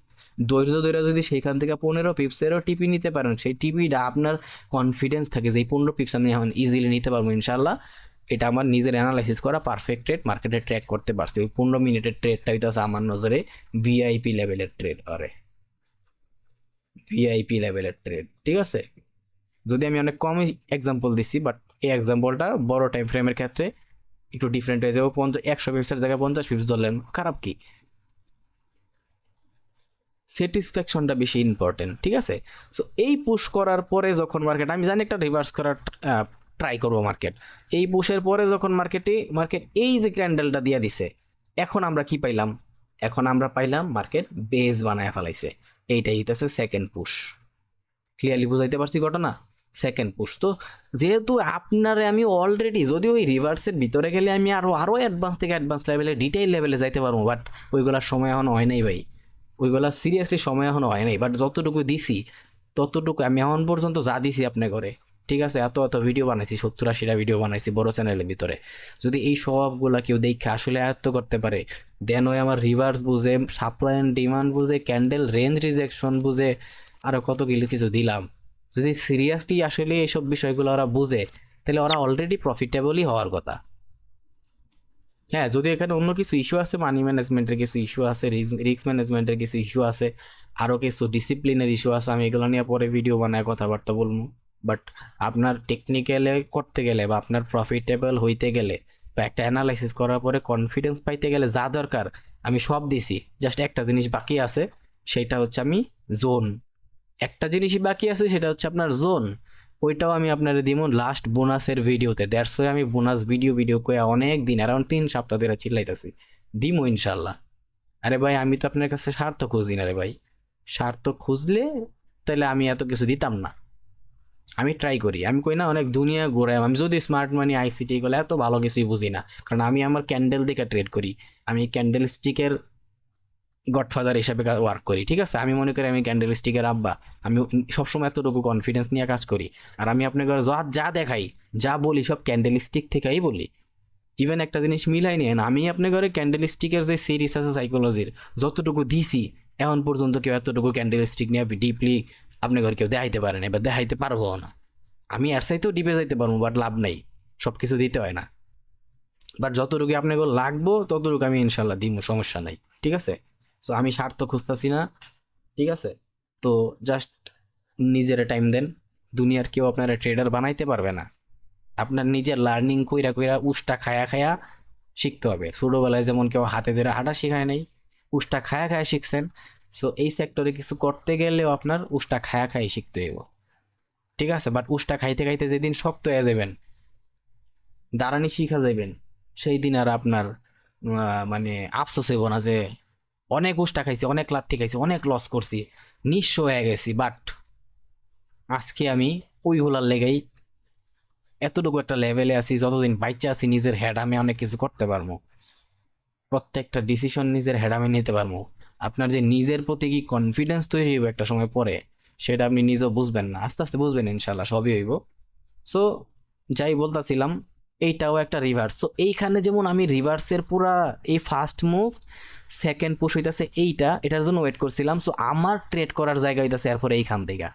ধৈর্য ধৈরা যদি সেইখান থেকে 15 পিপসেরও টিপি নিতে পারেন, সেই টিপিটা আপনার কনফিডেন্স থাকে যে এই 15 পিপস আমি এখন ইজিলি নিতে পারবো ইনশাল্লাহ, এটা আমার নিজের অ্যানালাইসিস করা পারফেক্ট ট্রেড, মার্কেটে ট্র্যাক করতে পারছি। ওই 15 মিনিটের ট্রেডটা হইতেছে আমার নজরে ভিআইপি লেভেলের ট্রেড, আরে ভিআইপি লেভেলের ট্রেড, ঠিক আছে। যদি আমি অনেক কম এক্সাম্পল দিচ্ছি, বাট এই এক্সাম্পলটা বড় টাইম ফ্রেমের ক্ষেত্রে একটু ডিফারেন্ট হয়ে যাবে। 100 পিপসের জায়গায় 50 পিপস ধরলেন, খারাপ কি? স্যাটিসফ্যাকশনটা বেশি ইম্পর্টেন্ট, ঠিক আছে। সো এই পুশ করার পরে যখন মার্কেট, আমি জানি একটা রিভার্স করার ট্রাই করবো মার্কেট, এই পুশের পরে যখন মার্কেট এই যে ক্যান্ডেলটা দিয়ে দিছে, এখন আমরা কি পাইলাম? এখন আমরা পাইলাম মার্কেট বেস বানায় ফেলাইছে, এইটাই হইতেছে সেকেন্ড পুশ। ক্লিয়ারলি বুঝাইতে পারছি ঘটনা? Second push. তো যেহেতু আপনারে আমি অলরেডি, যদি ওই রিভার্সের ভিতরে গেলে আমি আরও অ্যাডভান্স থেকে অ্যাডভান্স লেভেলে, ডিটেইল লেভেলে যাইতে পারবো, বাট ওইগুলার সময় এখনো হয় নাই ভাই, ওইগুলা সিরিয়াসলি সময় এখনো হয় নাই। বাট যতটুকু দিছি ততটুকু আমি এখন পর্যন্ত যা দিছি আপনার ঘরে, ঠিক আছে, এত ভিডিও বানাইছি, 70-80টা ভিডিও বানাইছি বড় চ্যানেলের ভিতরে, যদি এই সবগুলা কেউ দেখে আসলে আয়ত্ত করতে পারে, দেন ওই আমার রিভার্স বুঝে, সাপ্লাই অ্যান্ড ডিমান্ড বুঝে, ক্যান্ডেল রেঞ্জ রিজেকশন বুঝে, আরও কত কিছু দিলাম, যদি সিরিয়াসলি আসলে এইসব বিষয়গুলো ওরা বুঝে, তাহলে ওরা অলরেডি প্রফিটেবলই হওয়ার কথা। হ্যাঁ, যদি এখানে অন্য কিছু ইস্যু আছে, মানি ম্যানেজমেন্টের কিছু ইস্যু আছে, রিস্ক ম্যানেজমেন্টের কিছু ইস্যু আছে, আরও কিছু ডিসিপ্লিনের ইস্যু আছে, আমি এগুলো নিয়ে পরে ভিডিও বানায় কথাবার্তা বলবো, বাট আপনার টেকনিক্যালে করতে গেলে বা আপনার প্রফিটেবল হইতে গেলে বা একটা অ্যানালাইসিস করার পরে কনফিডেন্স পাইতে গেলে যা দরকার আমি সব দিছি, জাস্ট একটা জিনিস বাকি আছে, সেটা হচ্ছে আমি জোন, একটা জিনিসই বাকি আছে সেটা হচ্ছে আপনার জোন। ওইটাও আমি আপনার দিব লাস্ট বোনাসের ভিডিওতে। দ্যাটস ওয়াই আমি বোনাস ভিডিও করে অনেক দিন অ্যারাউন্ড 3 সপ্তাহ ধরে চিল্লাইতেছি, দিমো ইনশাল্লাহ। আরে ভাই আমি তো আপনার কাছে স্বার্থ খুঁজি না রে ভাই, স্বার্থ খুঁজলে তাহলে আমি এত কিছু দিতাম না। আমি ট্রাই করি, আমি কই না অনেক দুনিয়া ঘুরাই, আমি যদি স্মার্ট মানি আইসিটি এগুলো এত ভালো কিছুই বুঝি না, কারণ আমি আমার ক্যান্ডেল দেখে ট্রেড করি, আমি ক্যান্ডেল স্টিকের গডফাদার হিসাবে ওয়ার্ক করি। ঠিক আছে, আমি মনে করি আমি ক্যান্ডেল স্টিকের আব্বা, আমি সবসময় এতটুকু কনফিডেন্স নিয়ে কাজ করি। আর আমি আপনাকে যা যা দেখাই যা বলি সব ক্যান্ডেল স্টিক থেকেই বলি। ইভেন একটা জিনিস মিলাই নিয়ে আমি আপনার ঘরে ক্যান্ডেল স্টিকের যে সিরিজ আছে সাইকোলজির যতটুকু দিছি এখন পর্যন্ত কেউ এতটুকু ক্যান্ডেল স্টিক নিয়ে ডিপলি আপনার ঘরে কেউ দেখাইতে পারে না বা দেখাইতে পারবো না। আমি এর চাইতেও ডিপে যাইতে পারবো, বাট লাভ নাই, সব কিছু দিতে হয় না। বাট যতটুকু আপনাকে লাগবো ততটুকু আমি ইনশাল্লাহ দিব, সমস্যা নাই। ঠিক আছে, সো আমি স্বার্থ খুঁজতেছি না। ঠিক আছে, তো জাস্ট নিজের টাইম দেন, দুনিয়ার কেউ আপনারা ট্রেডার বানাইতে পারবে না। আপনার নিজের লার্নিং কইরা কইরা উষ্টা খায়া খায়া শিখতে হবে। ছোটোবেলায় যেমন কেউ হাতে ধরে হাঁটা শেখায় নাই, উষ্টা খায়া খায়া শিখছেন। সো এই সেক্টরে কিছু করতে গেলেও আপনার উষ্টা খায়া খাই শিখতে হইব। ঠিক আছে, বাট উষ্টা খাইতে খাইতে যেদিন শক্ত হয়ে যাবেন, দাঁড়ানি শিখা যাবেন, সেই দিন আর আপনার মানে আফসোস হইব না যে অনেক উষ্টা খাইছি, অনেক লাথি খাইছি, অনেক লস করছি, নিঃস্ব হয়ে গেছি। বাট আজকে আমি ওই হোলার লেগেই এতটুকু একটা লেভেলে আছি, যতদিন বাচ্চা আছি নিজের হেড আমি অনেক কিছু করতে পারবো, প্রত্যেকটা ডিসিশন নিজের হেড আমি নিতে পারবো। আপনার যে নিজের প্রতি কি কনফিডেন্স তৈরি হইব একটা সময় পরে, সেটা আপনি নিজেও বুঝবেন না, আস্তে আস্তে বুঝবেন ইনশাল্লাহ, সবই হইব। সো যাই বলতাছিলাম, এইটাও একটা রিভার্স। সো এইখানে যেমন আমি রিভার্সের পুরা এই ফার্স্ট মুভ সেকেন্ড পুশ হইতাছে এইটা, এটার জন্য ওয়েট করছিলাম। সো আমার ট্রেড করার জায়গা হইতাছে এরপরে এইখান থেকে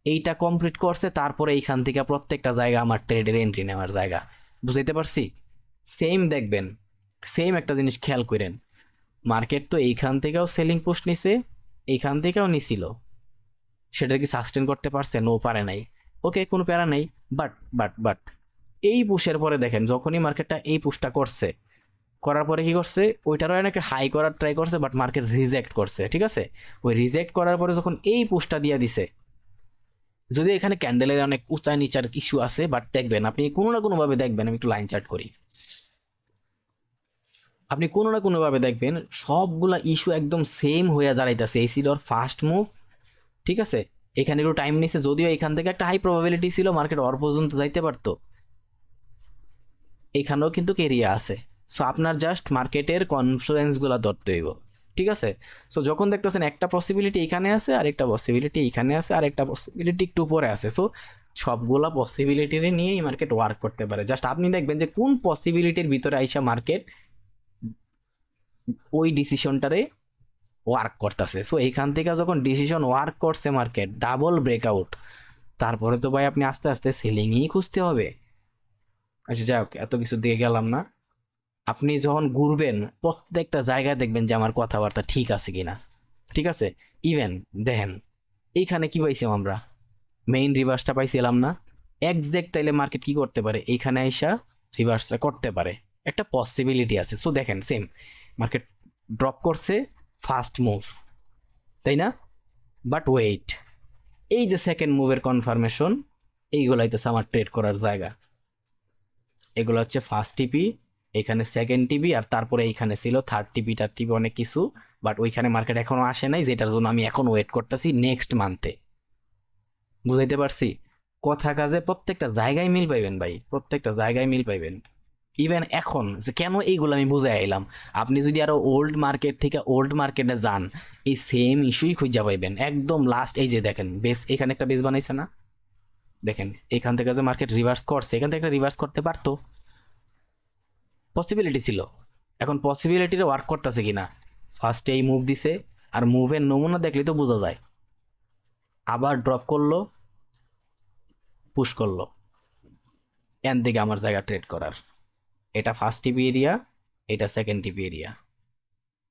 এইটা কমপ্লিট করছে, তারপরে এইখান থেকে প্রত্যেকটা জায়গা আমার ট্রেডের এন্ট্রি নেওয়ার জায়গা। বুঝাইতে পারছি? সেম দেখবেন, সেম একটা জিনিস খেয়াল করেন, মার্কেট তো এইখান থেকেও সেলিং পুশ নিছে, এইখান থেকেও নিছিল, সেটা কি সাস্টেন করতে পারছে? নো, পারে নাই। ওকে, কোনো প্যারা নাই। বাট এই পুশের পরে দেখেন, যখনই মার্কেটটা এই পুশটা করছে, করার পরে কি করছে, ওইটারও একটা হাই করার ট্রাই করছে, বাট মার্কেট রিজেক্ট করছে। ঠিক আছে, ওই রিজেক্ট করার পরে যখন এই পুশটা দিয়ে দিছে, যদি এখানে ক্যান্ডেলের অনেক উঁচা নিচার ইস্যু আছে, বাট দেখবেন আপনি কোনো না কোনোভাবে দেখবেন, আমি একটু লাইন চার্ট করি, আপনি কোনো না কোনোভাবে দেখবেন সবগুলা ইস্যু একদম সেম হয়ে দাঁড়াইতেছে। এই ছিল ওর ফার্স্ট মুভ। ঠিক আছে, এখানে একটু টাইম নিছে, যদিও এখান থেকে একটা হাই প্রবাবিলিটি ছিল মার্কেট ওর পর্যন্ত যাইতে পারতো, এখানেও কিন্তু এরিয়া আছে। সো আপনার জাস্ট মার্কেটের কনফ্লুয়েন্সগুলো ধরতে হইব। ঠিক আছে, সো যখন দেখতেছেন একটা পসিবিলিটি এখানে আছে, আরেকটা পসিবিলিটি এখানে আছে, আরেকটা পসিবিলিটি একটু পরে আছে, সো সবগুলা পসিবিলিটির নিয়েই মার্কেট ওয়ার্ক করতে পারে। জাস্ট আপনি দেখবেন যে কোন পসিবিলিটির ভিতরে আইসা মার্কেট ওই ডিসিশনটারে ওয়ার্ক করতেছে। সো এইখান থেকে যখন ডিসিশন ওয়ার্ক করছে মার্কেট ডাবল ব্রেকআউট, তারপরে তো ভাই আপনি আস্তে আস্তে সেলিংই খুঁজতে হবে। আচ্ছা যাই হোক, এত কিছু দিয়ে গেলাম না। আপনি যখন ঘুরবেন প্রত্যেকটা জায়গায় দেখবেন যে আমার কথাবার্তা ঠিক আছে কিনা। ঠিক আছে, ইভেন দেখেন এইখানে কি পাইছিলাম আমরা, মেইন রিভার্সটা পাইছিলাম না। এক্সাক্ট তাইলে মার্কেট কি করতে পারে, এইখানে আইসা রিভার্সটা করতে পারে, একটা পসিবিলিটি আছে। সো দেখেন সেম মার্কেট ড্রপ করছে, ফার্স্ট মুভ, তাই না? বাট ওয়েট, এই যে সেকেন্ড মুভের কনফার্মেশন, এইগুলো হইতেছে আমার ট্রেড করার জায়গা। এগুলো হচ্ছে ফার্স্ট টিপি, এখানে সেকেন্ড টিপি, আর তারপরে এইখানে ছিল থার্ড টিপি, টার টিপি অনেক কিছু। বাট ওইখানে মার্কেট এখনো আসে নাই, যেটার জন্য আমি এখন ওয়েট করতেছি নেক্সট মান্থে। বুঝাইতে পারছি? কথা কাজে প্রত্যেকটা জায়গায় মিল পাইবেন ভাই, প্রত্যেকটা জায়গায় মিল পাইবেন। ইভেন এখন যে কেন এইগুলো আমি বুঝে আইলাম, আপনি যদি আরো ওল্ড মার্কেট থেকে ওল্ড মার্কেটে যান, এই সেম ইস্যুই খুঁজে পাইবেন। একদম লাস্ট এই যে দেখেন বেস, এখানে একটা বেস বানাইছে না, দেখেন এখান থেকে যে মার্কেট রিভার্স করছে, এখান থেকে একটা রিভার্স করতে পারতো, পসিবিলিটি ছিল। এখন পসিবিলিটির ওয়ার্ক করতেছে কিনা, ফার্স্টে এই মুভ দিছে, আর মুভের নমুনা দেখলে তো বোঝা যায়। আবার ড্রপ করলো, পুশ করলো, এন থেকে আমার জায়গা ট্রেড করার। এটা ফার্স্ট টিপি এরিয়া, এটা সেকেন্ড টিপি এরিয়া।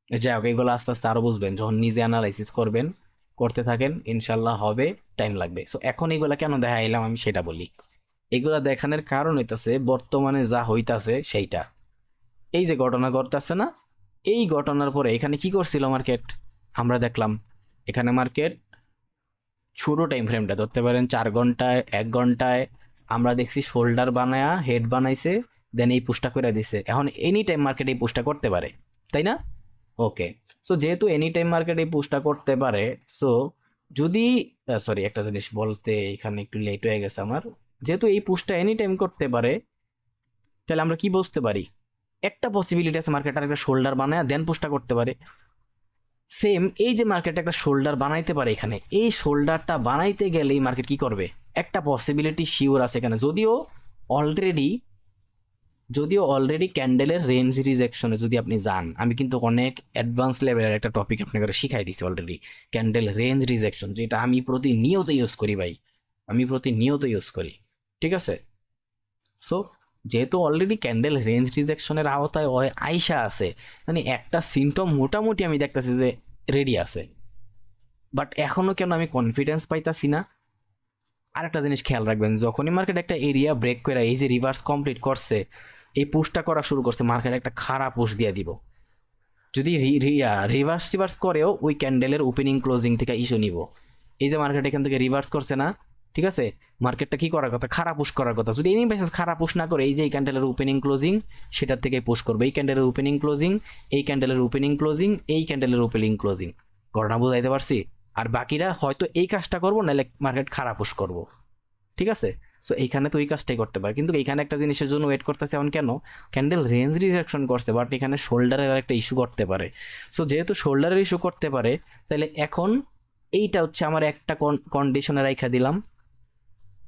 যাই হোক, এগুলো আস্তে আস্তে আরো বুঝবেন যখন নিজে অ্যানালাইসিস করবেন, করতে থাকেন, ইনশাল্লাহ হবে, টাইম লাগবে। সো এখন এগুলা কেন দেখাইলাম আমি সেটা বলি। এগুলা দেখানোর কারণ হইতাছে বর্তমানে যা হইতাছে সেইটা। এই যে ঘটনা ঘটতেছে না, এই ঘটনার পরে এখানে কি করছিল মার্কেট, আমরা দেখলাম এখানে মার্কেট ছোট টাইম ফ্রেমটা ধরতে পারেন 4 ঘন্টায়, 1 ঘন্টায় আমরা দেখছি শোল্ডার বানায়া হেড বানাইছে, দেন এই পুশটা করে দিছে। এখন এনি টাইম মার্কেট এই পুশটা করতে পারে, তাই না? ওকে, সো যেহেতু এনি টাইম মার্কেট এই পুশটা করতে পারে, সো যদি সরি একটা জিনিস বলতে এখানে একটু লেট হয়ে গেছে আমার, যেহেতু এই পুশটা এনি টাইম করতে পারে, তাহলে আমরা কি বুঝতে পারি, একটা পসিবিলিটি আছে মার্কেট আর একটা শোল্ডার বানায় দেন পুশটা করতে পারে। সেম এই যে মার্কেট একটা শোল্ডার বানাইতে পারে, এখানে এই শোল্ডারটা বানাইতে গেলে এই মার্কেট কি করবে, একটা পসিবিলিটি শিওর আছে এখানে, অলরেডি যদিও অলরেডি ক্যান্ডেলের রেঞ্জ রিজেকশনে যদি আপনি যান, আমি কিন্তু অনেক অ্যাডভান্স লেভেলের একটা টপিক আপনাকে শিখাই দিছি অলরেডি, ক্যান্ডেল রেঞ্জ রিজেকশন, যেটা আমি প্রতিনিয়ত ইউজ করি ভাই, আমি প্রতিনিয়ত ইউজ করি, ঠিক আছে? সো যেহেতু অলরেডি ক্যান্ডেল রেঞ্জ রিজেকশনের আওতায় আইসা আছে, মানে একটা সিমটম মোটামুটি আমি দেখতেছি যে রেডি আছে, বাট এখনো কেন আমি কনফিডেন্স পাইতাছি না। আরেকটা জিনিস খেয়াল রাখবেন, যখনই মার্কেট একটা এরিয়া ব্রেক করে এই যে রিভার্স কমপ্লিট করছে, এই পুশটা করা শুরু করছে, মার্কেট একটা খারাপ পুশ দিয়ে দিব। যদি রিভার্স রিভার্স করেও ওই ক্যান্ডেলের ওপেনিং ক্লোজিং থেকে ইস্যু নিব। এই যে মার্কেট এখান থেকে রিভার্স করছে না, ঠিক আছে, মার্কেটটা কি করার কথা, খারাপ পুশ করার কথা। যদি এনি বেসিস খারাপ পুশ না করে এই যে এই ক্যান্ডেলের ওপেনিং ক্লোজিং সেটার থেকে পুশ করবে, এই ক্যান্ডেলের ওপেনিং ক্লোজিং, এই ক্যান্ডেলের ওপেনিং ক্লোজিং, এই ক্যান্ডেলের ওপেনিং ক্লোজিং, ঘটনা বুঝাইতে পারছি? আর বাকিরা হয়তো এই কাজটা করবো, নাহলে মার্কেট খারাপ পুশ করবো, ঠিক আছে? সো এইখানে তো ওই কাজটাই করতে পারে, কিন্তু এইখানে একটা জিনিসের জন্য ওয়েট করতেছে এমন কেন, ক্যান্ডেল রেঞ্জ রিজেকশন করছে, বাট এখানে শোল্ডারের একটা ইস্যু করতে পারে। সো যেহেতু শোল্ডারের ইস্যু করতে পারে, তাহলে এখন এইটা হচ্ছে আমার একটা কন্ডিশনে রাইখা দিলাম।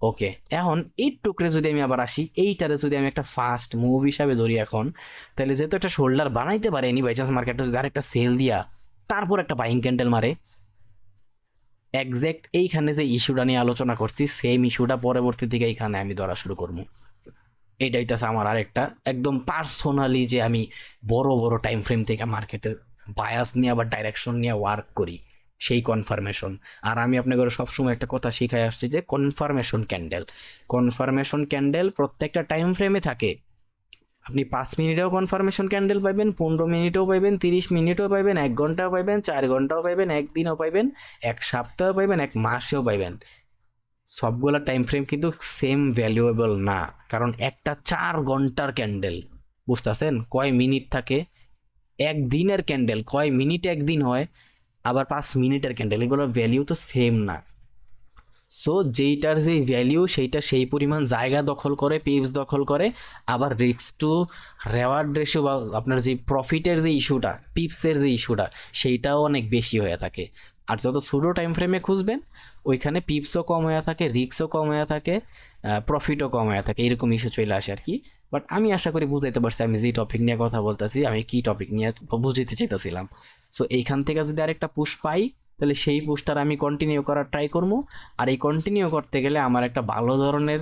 ওকে, এখন এই টুকরে যদি আমি আবার আসি, এইটারে যদি আমি একটা ফাস্ট মুভ হিসাবে ধরি এখন, তাহলে যেহেতু একটা শোল্ডার বানাইতে পারে এনি বাই চান্স মার্কেটে যদি আরেকটা সেল দিয়া তারপর একটা বাইং ক্যান্ডেল মারে, একজ্যাক্ট এইখানে যে ইস্যুটা নিয়ে আলোচনা করছি সেম ইস্যুটা পরবর্তী থেকে এইখানে আমি ধরা শুরু করবো। এইটাই তো আমার আরেকটা একদম পার্সোনালি যে আমি বড় বড় টাইম ফ্রেম থেকে মার্কেটের বায়াস নিয়ে আবার ডাইরেকশন নিয়ে ওয়ার্ক করি, সেই কনফার্মেশন। আর আমি আপনাকে সবসময় একটা কথা শিখাই আসছি যে কনফার্মেশন ক্যান্ডেল প্রত্যেকটা টাইম ফ্রেমে থাকে। আপনি 5 মিনিটেও কনফার্মেশন ক্যান্ডেল পাইবেন, 15 মিনিটেও পাইবেন, 30 মিনিটেও পাইবেন, 1 ঘন্টাও পাইবেন, 4 ঘন্টাও পাইবেন, একদিনও পাইবেন, এক সপ্তাহও পাইবেন, এক মাসেও পাইবেন। সবগুলা টাইম ফ্রেম কিন্তু সেম ভ্যালুয়েবল না, কারণ একটা 4 ঘন্টার ক্যান্ডেল, বুঝতেছেন কয় মিনিট থাকে, একদিনের ক্যান্ডেল কয় মিনিট একদিন হয়, আবার 5 মিনিটের ক্যান্ডেল, এগুলোর ভ্যালিউ তো সেম না। সো যেইটার যে ভ্যালিউ সেইটা সেই পরিমাণ জায়গা দখল করে, পিপস দখল করে, আবার রিস্ক টু রেওয়ার্ড রেশিও বা আপনার যে প্রফিটের যে ইস্যুটা, পিপসের যে ইস্যুটা, সেইটাও অনেক বেশি হয়ে থাকে। আর যত ছোটো টাইম ফ্রেমে খুঁজবেন ওইখানে পিপসও কম হয়ে থাকে, রিস্কও কম হয়ে থাকে, প্রফিটও কম হয়ে থাকে, এরকম ইস্যু চলে আসে আর কি। বাট আমি আশা করি বুঝাইতে পারছি আমি যে টপিক নিয়ে কথা বলতেছি, আমি কি টপিক নিয়ে বুঝাইতে চাইতেছিলাম। সো এইখান থেকে যদি আরেকটা পুশ পাই, তাহলে সেই পুশটার আমি কন্টিনিউ করার ট্রাই করবো। আর এই কন্টিনিউ করতে গেলে আমার একটা ভালো ধরনের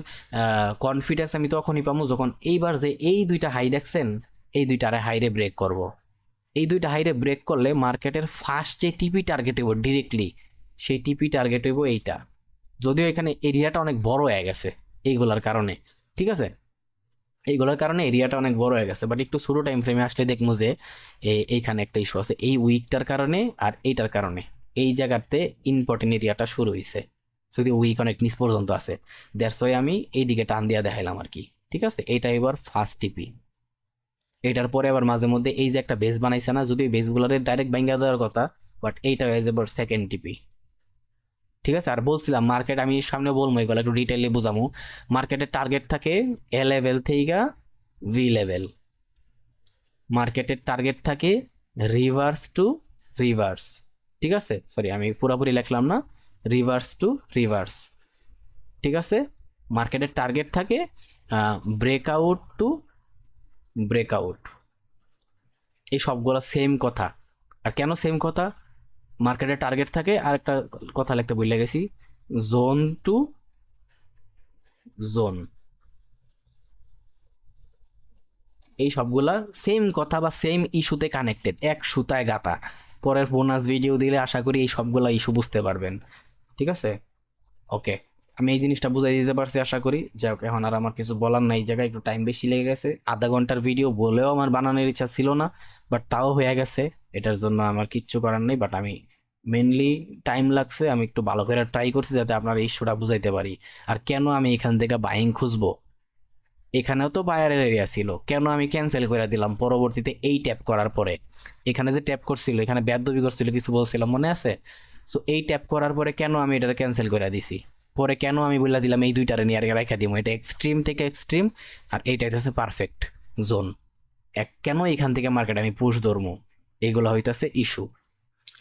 কনফিডেন্স আমি তখনই পাবো যখন এইবার যে এই দুইটা হাই দেখছেন, এই দুইটারে হাইরে ব্রেক করব। এই দুইটা হাইরে ব্রেক করলে মার্কেটের ফার্স্ট যে টিপি টার্গেট হইব ডিরেক্টলি, সেই টিপি টার্গেট হইব এইটা। যদিও এখানে এরিয়াটা অনেক বড় হয়ে গেছে এইগুলার কারণে, ঠিক আছে, এইগুলোর কারণে এরিয়াটা অনেক বড় হয়ে গেছে, বাট একটু ছোটো টাইম ফ্রেমে আসলে দেখবো যে এইখানে একটা ইস্যু আছে এই উইকটার কারণে আর এইটার কারণে, এই জায়গাতে ইম্পর্টেন্ট এরিয়াটা শুরু হয়েছে, যদি উইক অনেক নিচ পর্যন্ত আছে, দ্যাটস ওয়াই আমি এই দিকে টান দিয়া দেখাইলাম আর কি, ঠিক আছে। এইটা এবার ফার্স্ট টিপি, এটার পরে আবার মাঝে মধ্যে এই যে একটা বেস বানাইছে না, যদি বেসগুলোর ডাইরেক্ট ভাঙ্গা দেওয়ার কথা, বাট এইটা হয়ে যাবে সেকেন্ড টিপি, ঠিক আছে। আর বলছিলাম মার্কেট আমি সামনে বলবো এগুলো একটু ডিটেইলে বুঝামু। মার্কেটের টার্গেট থাকে এ লেভেল থেকে ভি লেভেল, মার্কেটের টার্গেট থাকে রিভার্স টু রিভার্স, ঠিক আছে, সরি আমি পুরোপুরি লিখলাম না, রিভার্স টু রিভার্স, ঠিক আছে। মার্কেটের টার্গেট থাকে ব্রেকআউট টু ব্রেকআউট, এই সবগুলো সেম কথা। আর কেন সেম কথা, মার্কেটের টার্গেট থাকে, আর একটা কথা লিখতে ভুলে গেছি, জোন টু জোন, এই সবগুলা সেম কথা বা সেম ইস্যুতে কানেক্টেড, এক সুতায় গাঁথা। পরের বোনাস ভিডিও দিলে আশা করি এই সবগুলা ইস্যু বুঝতে পারবেন। ঠিক আছে, ওকে, আমি এই জিনিসটা বুঝাই দিতে পারছি আশা করি। যাই হোক, এখন আর আমার কিছু বলার নাই, এই জায়গায় একটু টাইম বেশি লেগে গেছে, আধা ঘন্টার ভিডিও বলেও আমার বানানোর ইচ্ছা ছিল না, বাট তাও হয়ে গেছে, এটার জন্য আমার কিচ্ছু করার নেই। বাট আমি মেনলি টাইম লাগছে, আমি একটু ভালো করে ট্রাই করছি যাতে আপনার ইস্যুটা বুঝাইতে পারি। আর কেন আমি এখান থেকে বাইং খুঁজবো, এখানেও তো বায়ারের এরিয়া ছিল, কেন আমি ক্যান্সেল করে দিলাম পরবর্তীতে এই ট্যাপ করার পরে। এখানে যে ট্যাপ করছিল, এখানে বেদবি করছিল কিছু বলছিলাম মনে আছে? সো এই ট্যাপ করার পরে কেন আমি এটা ক্যান্সেল করে দিছি, পরে কেন আমি বলে দিলাম এই দুইটারে নিয়ে আর রেখে দিব, এটা এক্সট্রিম থেকে এক্সট্রিম আর এইটা হইতেছে পারফেক্ট জোন। কেন এখান থেকে মার্কেট আমি পুশ ধরবো, এগুলো হইতেছে ইস্যু।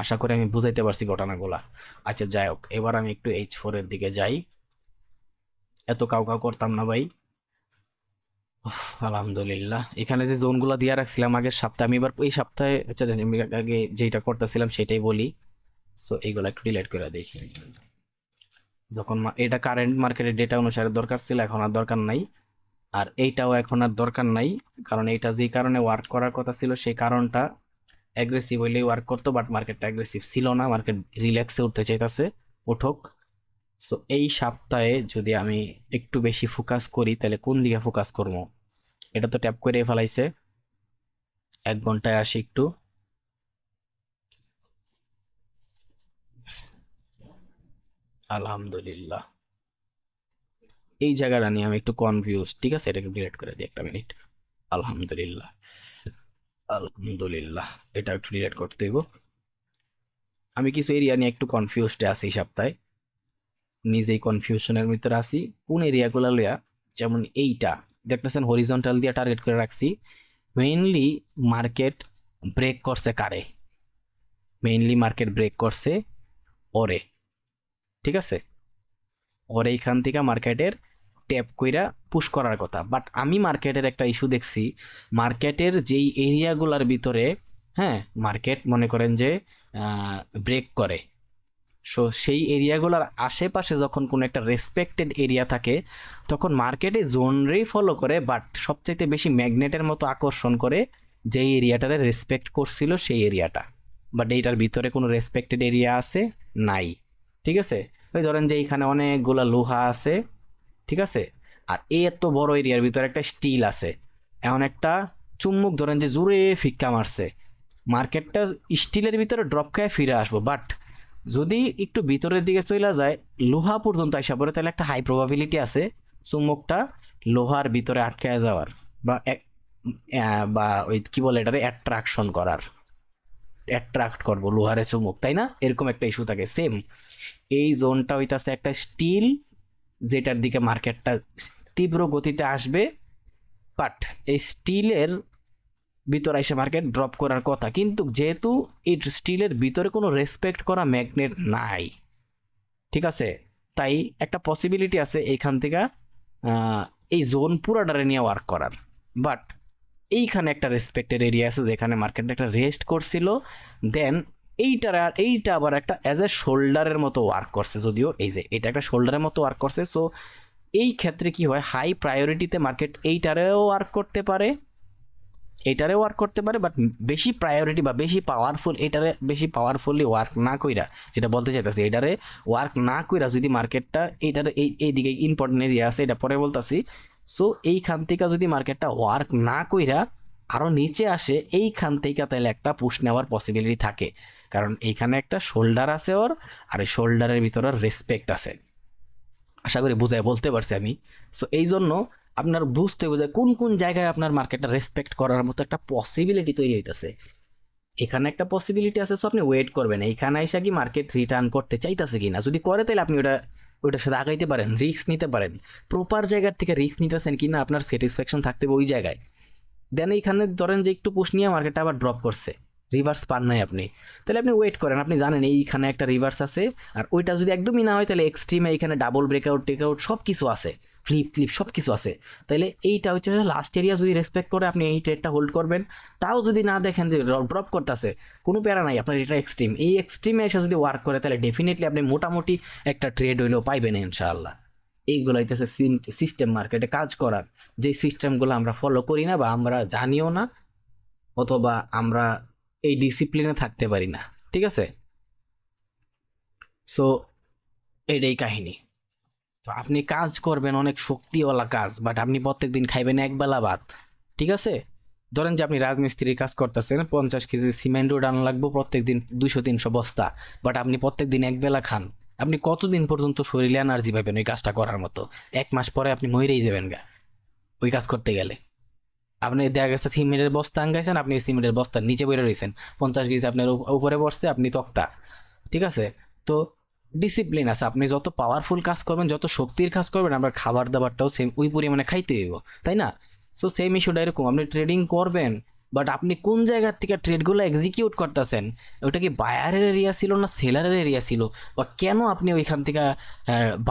আশা করি আমি বুঝাইতে পারছি ঘটনাগুলা। আচ্ছা যাই হোক, এবার আমি একটু H4 এর দিকে যাই, এত কাউ কাউ করতাম না ভাই। আলহামদুলিল্লাহ, এখানে যে জোনগুলো দিয়ে রাখছিলাম আগের সপ্তাহে, আমি এবার এই সপ্তাহে আচ্ছা আমি আগে যেটা করতেছিলাম সেটাই বলি। সো এইগুলো একটু ডিলিট করে দিই। যখন এটা কারেন্ট মার্কেটের ডেটা অনুসারে দরকার ছিল, এখন আর দরকার নাই। আর এইটাও এখন আর দরকার নাই, কারণ এইটা যে কারণে ওয়ার্ক করার কথা ছিল সেই কারণটা অ্যাগ্রেসিভ হইলেই ওয়ার্ক করতো, বাট মার্কেটটা অ্যাগ্রেসিভ ছিল না, মার্কেট রিল্যাক্সে উঠতে চাইতেছে, উঠুক। সো এই সপ্তাহে যদি আমি একটু বেশি ফোকাস করি তাহলে কোন দিকে ফোকাস করবো, এটা তো ট্যাপ করে ফেলাইছে। 1 ঘন্টায় আসি একটু, আলহামদুলিল্লাহ এই জায়গাটা নিয়ে আমি একটু কনফিউজ। ঠিক আছে, এটাকে ডিলিট করে দিই, 1 মিনিট। আলহামদুলিল্লাহ, আলহামদুলিল্লাহ, এটা একটু ডিলিট করতে দেব। আমি কিছু এরিয়া নিয়ে একটু কনফিউজড আছি এই সপ্তাহে, নিজেই কনফিউশনের ভিতরে আছি কোন এরিয়াগুলো লইয়া। যেমন এইটা দেখতেছেন হরিজন্টাল দিয়ে টার্গেট করে রাখছি, মেইনলি মার্কেট ব্রেক করছে কারে, মেইনলি মার্কেট ব্রেক করছে ওরে। ঠিক আছে, ওরে এইখান থেকে মার্কেটের ট্যাপ কইরা পুশ করার কথা, বাট আমি মার্কেটের একটা ইস্যু দেখছি, মার্কেটের যেই এরিয়াগুলোর ভিতরে, হ্যাঁ মার্কেট মনে করেন যে ব্রেক করে, সো সেই এরিয়াগুলোর আশেপাশে যখন কোনো একটা রেসপেক্টেড এরিয়া থাকে তখন মার্কেটে জোনরেই ফলো করে, বাট সবচাইতে বেশি ম্যাগনেটের মতো আকর্ষণ করে যেই এরিয়াটারে রেসপেক্ট করছিল সেই এরিয়াটা, বাট এইটার ভিতরে কোনো রেসপেক্টেড এরিয়া আছে নাই। ঠিক আছে, ওই ধরেন যে এইখানে অনেকগুলা লোহা আছে, ঠিক আছে, আর এই এত বড় এরিয়ার ভিতরে একটা স্টিল আছে, এমন একটা চুম্বক ধরেন যে জোরে ফিক্কা মারছে, মার্কেটটা স্টিলের ভিতরে ড্রপ খেয়ে ফিরে আসবো, বাট যদি একটু ভিতরের দিকে চলে যায় লোহা পর্যন্ত আসা পড়ে তাহলে একটা হাই প্রবাবিলিটি আছে চুম্বকটা লোহার ভিতরে আটকায় যাওয়ার, বা বা ওই কি বলে এটারে অ্যাট্রাকশন করার, অ্যাট্রাক্ট করবো লোহারে চুম্বক, তাই না? এরকম একটা ইস্যু থাকে সেম। এই জোনটা হইতাছে একটা স্টিল যেটার দিকে মার্কেটটা তীব্র গতিতে আসবে, বাট এই স্টিলের ভিতরে এসে মার্কেট ড্রপ করার কথা, কিন্তু যেহেতু এই স্টিলের ভিতরে কোনো রেসপেক্ট করা ম্যাগনেট নাই, ঠিক আছে, তাই একটা পসিবিলিটি আছে এইখান থেকে এই জোন পুরাটারে নিয়ে ওয়ার্ক করার, বাট এইখানে একটা রেসপেক্টেড এরিয়া আছে যেখানে মার্কেট একটা রেস্ট করছিল, দেন এইটা আবার একটা অ্যাজ এ শোল্ডারের মতো ওয়ার্ক করছে, যদিও এই যে এটা একটা শোল্ডারের মতো ওয়ার্ক করছে। সো এই ক্ষেত্রে কি হয়, হাই প্রায়োরিটিতে মার্কেট এইটারেও ওয়ার্ক করতে পারে, এটারে ওয়ার্ক করতে পারে, বাট বেশি প্রায়োরিটি বা বেশি পাওয়ারফুল এটারে বেশি পাওয়ারফুলি ওয়ার্ক না কইরা, যেটা বলতে চাইতেছি এটারে ওয়ার্ক না কইরা যদি মার্কেটটা এইটারে এইদিকে ইম্পর্টেন্ট এরিয়া আছে এটা পরে বলতাছি। সো এইখান থেকে যদি মার্কেটটা ওয়ার্ক না কইরা আরও নিচে আসে এইখান থেকে তাহলে একটা পুশ নেওয়ার পসিবিলিটি থাকে, কারণ এইখানে একটা শোল্ডার আছে ওর, আর এই শোল্ডারের ভিতরে রেসপেক্ট আছে। আশা করি বুঝায় বলতে পারছি আমি। সো এই জন্য আপনার বুঝতে হবে কোন কোন জায়গায় আপনার মার্কেটটা রেসপেক্ট করার মতো একটা পসিবিলিটি তৈরি হইতেছে। এখানে একটা পসিবিলিটি আছে, সো আপনি ওয়েট করবেন এইখানে এসে কি মার্কেট রিটার্ন করতে চাইতেছে কিনা, যদি করে তাহলে আপনি ওইটার সাথে আগাইতে পারেন, রিস্ক নিতে পারেন, প্রপার জায়গার থেকে রিস্ক নিতেছেন কিনা আপনার স্যাটিসফ্যাকশন থাকতে হবে ওই জায়গায়। দেন এইখানে ধরেন যে একটু পুশ নিয়ে মার্কেটটা আবার ড্রপ করছে, রিভার্স পান নাই আপনি, তাহলে আপনি ওয়েট করেন, আপনি জানেন এইখানে একটা রিভার্স আছে, আর ওইটা যদি একদমই না হয় তাহলে এক্সট্রিমে এইখানে ডাবল ব্রেকআউট টেকআউট সব কিছু আছে, ফ্লিপ সব কিছু আছে, তাহলে এইটা হচ্ছে লাস্ট এরিয়া যদি রেসপেক্ট করে আপনি এই ট্রেডটা হোল্ড করবেন। তাও যদি না দেখেন যে ড্রপ করতেছে, কোনো প্যারা নাই, আপনার এটা এক্সট্রিম, এই এক্সট্রিমে এসে যদি ওয়ার্ক করে তাহলে ডেফিনেটলি আপনি মোটামুটি একটা ট্রেড হইলেও পাইবেন ইনশাআল্লাহ। এইগুলো হইতেছে সিস্টেম মার্কেটে কাজ করার, যে সিস্টেমগুলো আমরা ফলো করি না বা আমরা জানিও না, অথবা আমরা এই ডিসিপ্লিনে থাকতে পারি না, ঠিক আছে? সো এটাই কাহিনী। তো আপনি কাজ করবেন অনেক শক্তিওয়ালা কাজ, বাট আপনি প্রত্যেক দিন খাইবেন একবেলা ভাত, ঠিক আছে? ধরেন যে আপনি রাজমিস্ত্রির কাজ করতেছেন, 50 কেজি সিমেন্ট উঠানো লাগবে প্রত্যেক দিন 200-300 বস্তা, বাট আপনি প্রত্যেক দিন একবেলা খান। আপনি কতদিন পর্যন্ত শরীরে এনার্জি পাবেন ওই কাজটা করার মতো? 1 মাস পরে আপনি মরেই যাবেন গা ওই কাজ করতে গেলে। আপনি দেখা গেছে সিমেন্টের বস্তা আঙ্গাইছেন, আপনি সিমেন্টের বস্তার নিচে বইরে রয়েছেন, 50 কেজি আপনার উপরে পড়ছে, আপনি তক্তা, ঠিক আছে? তো ডিসিপ্লিন আছে, আপনি যত পাওয়ারফুল কাজ করবেন, যত শক্তির কাজ করবেন, আপনার খাবার দাবারটাও সেম ওই পরিমাণে খাইতে হইব, তাই না? সো সেম ইস্যুটা এরকম, আপনি ট্রেডিং করবেন, বাট আপনি কোন জায়গার থেকে ট্রেডগুলো এক্সিকিউট করতেছেন? ওটা কি বায়ারের এরিয়া ছিল না সেলারের এরিয়া ছিল? বা কেন আপনি ওইখান থেকে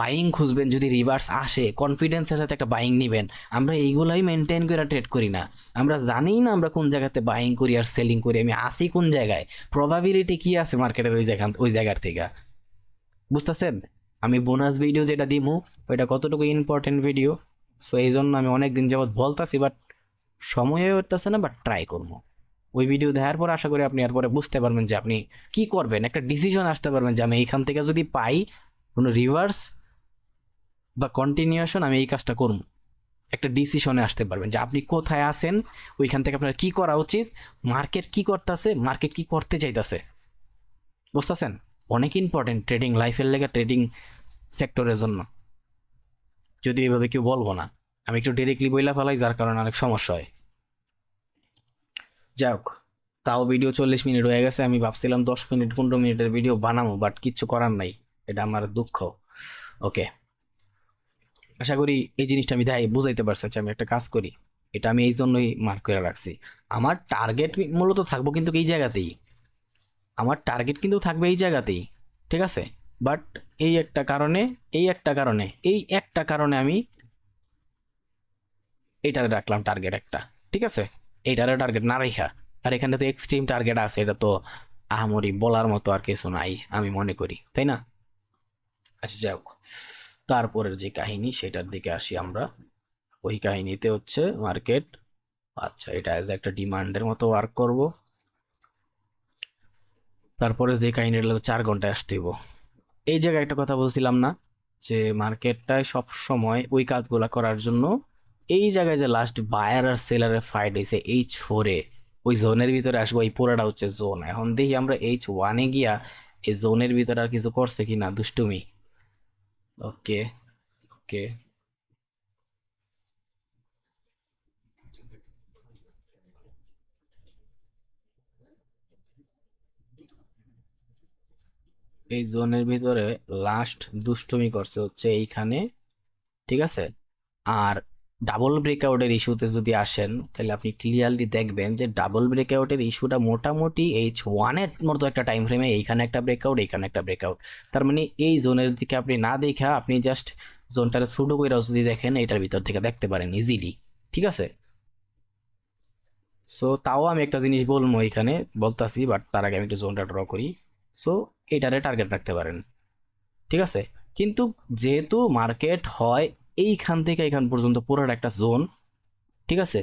বাইং খুঁজবেন যদি রিভার্স আসে? কনফিডেন্সের সাথে একটা বাইং নেবেন। আমরা এইগুলাই মেনটেন করে ট্রেড করি না। আমরা জানি না আমরা কোন জায়গাতে বাইং করি আর সেলিং করি, আমি আসি কোন জায়গায়, প্রবাবিলিটি কি আছে মার্কেটের ওই জায়গার থেকে, বুঝতেছেন? আমি বোনাস ভিডিও যেটা দিমু ওইটা কতটুকু ইম্পর্টেন্ট ভিডিও, সো এই জন্য আমি অনেক দিন যাবৎ বলতাছি, বাট সময় হয়ে উঠতেছে না, বাট ট্রাই করবো। ওই ভিডিও দেখার পর আশা করি আপনি এরপরে বুঝতে পারবেন যে আপনি কি করবেন, একটা ডিসিশন আসতে পারবেন যে আমি এইখান থেকে যদি পাই কোনো রিভার্স বা কন্টিনিউশন, আমি এই কাজটা করব। একটা ডিসিশনে আসতে পারবেন যে আপনি কোথায় আছেন, ওইখান থেকে আপনার কি করা উচিত, মার্কেট কি করতেছে, মার্কেট কি করতে চাইতেছে, বুঝতেছেন? অনেক ইম্পর্টেন্ট ট্রেডিং লাইফের লেগে, ট্রেডিং সেক্টরের জন্য। যদি এইভাবে কেউ বলবো না, আমি একটু ডিরেক্টলি বইলা ফেলাই, যার কারণে অনেক সমস্যা হয়। যাই হোক, তাও ভিডিও 40 মিনিট হয়ে গেছে। আমি ভাবছিলাম 10 মিনিট 15 মিনিটের ভিডিও বানাবো, বাট কিচ্ছু করার নাই, এটা আমার দুঃখ। ওকে, আশা করি এই জিনিসটা আমি বুঝাইতে পারছি যে আমি একটা কাজ করি, এটা আমি এই জন্যই মার্ক করে রাখছি। আমার টার্গেট মূলত থাকবো কিন্তু এই জায়গাতেই, আমার টার্গেট কিন্তু থাকবে এই জায়গাতেই, ঠিক আছে? বাট এই একটা কারণে, এই একটা কারণে আমি এইটারে রাখলাম টার্গেট একটা, ঠিক আছে? এইটারে টার্গেট না রেখা, আর এখানে তো এক্সট্রিম টার্গেট আছে, এটা তো আহামরি বলার মতো আর কিছু নাই আমি মনে করি, তাই না? আচ্ছা যাই হোক, তারপরের যে কাহিনী সেটার দিকে আসি আমরা। ওই কাহিনীতে হচ্ছে মার্কেট, আচ্ছা এটা অ্যাজ একটা ডিমান্ডের মতো ওয়ার্ক করব। তারপরে যে কাহিনীটা 4 ঘন্টায় আসতে হইব। এই জায়গায় একটা কথা বলছিলাম না, যে মার্কেটটায় সব সময় ওই কাজগুলা করার জন্য এই জায়গায় যে লাস্ট বায়ার আর সেলারের ফাইট হয়েছে H4-এ, ওই জোনের ভিতরে আসবো। এই পুরোটা হচ্ছে জোন। এখন দেখি আমরা H1-এ গিয়া এই জোনের ভিতরে আর কিছু করছে কিনা দুষ্টুমি। ওকে, ওকে, এই জোনের ভিতরে লাস্ট দুষ্টুমি করছে হচ্ছে এইখানে, ঠিক আছে? আর ডাবল ব্রেকআউটের ইস্যুতে যদি আসেন, তাহলে আপনি ক্লিয়ারলি দেখবেন যে ডাবল ব্রেকআউটের ইস্যুটা মোটামুটি H1-এর মতো একটা টাইম ফ্রেমে, এইখানে একটা ব্রেকআউট, এইখানে একটা ব্রেকআউট। তার মানে এই জোনের দিকে আপনি না দেখা, আপনি জাস্ট জোনটারে ছোটো করে যদি দেখেন, এটার ভিতর থেকে দেখতে পারেন ইজিলি, ঠিক আছে? সো তাও আমি একটা জিনিস বলবো এখানে, বলতাছি, বাট তার আগে আমি একটু জোনটা ড্র করি। সো এটারে টার্গেট রাখতে পারেন, ঠিক আছে? কিন্তু যেহেতু মার্কেট হয় এইখান থেকে এখান পর্যন্ত পুরোটা একটা জোন, ঠিক আছে?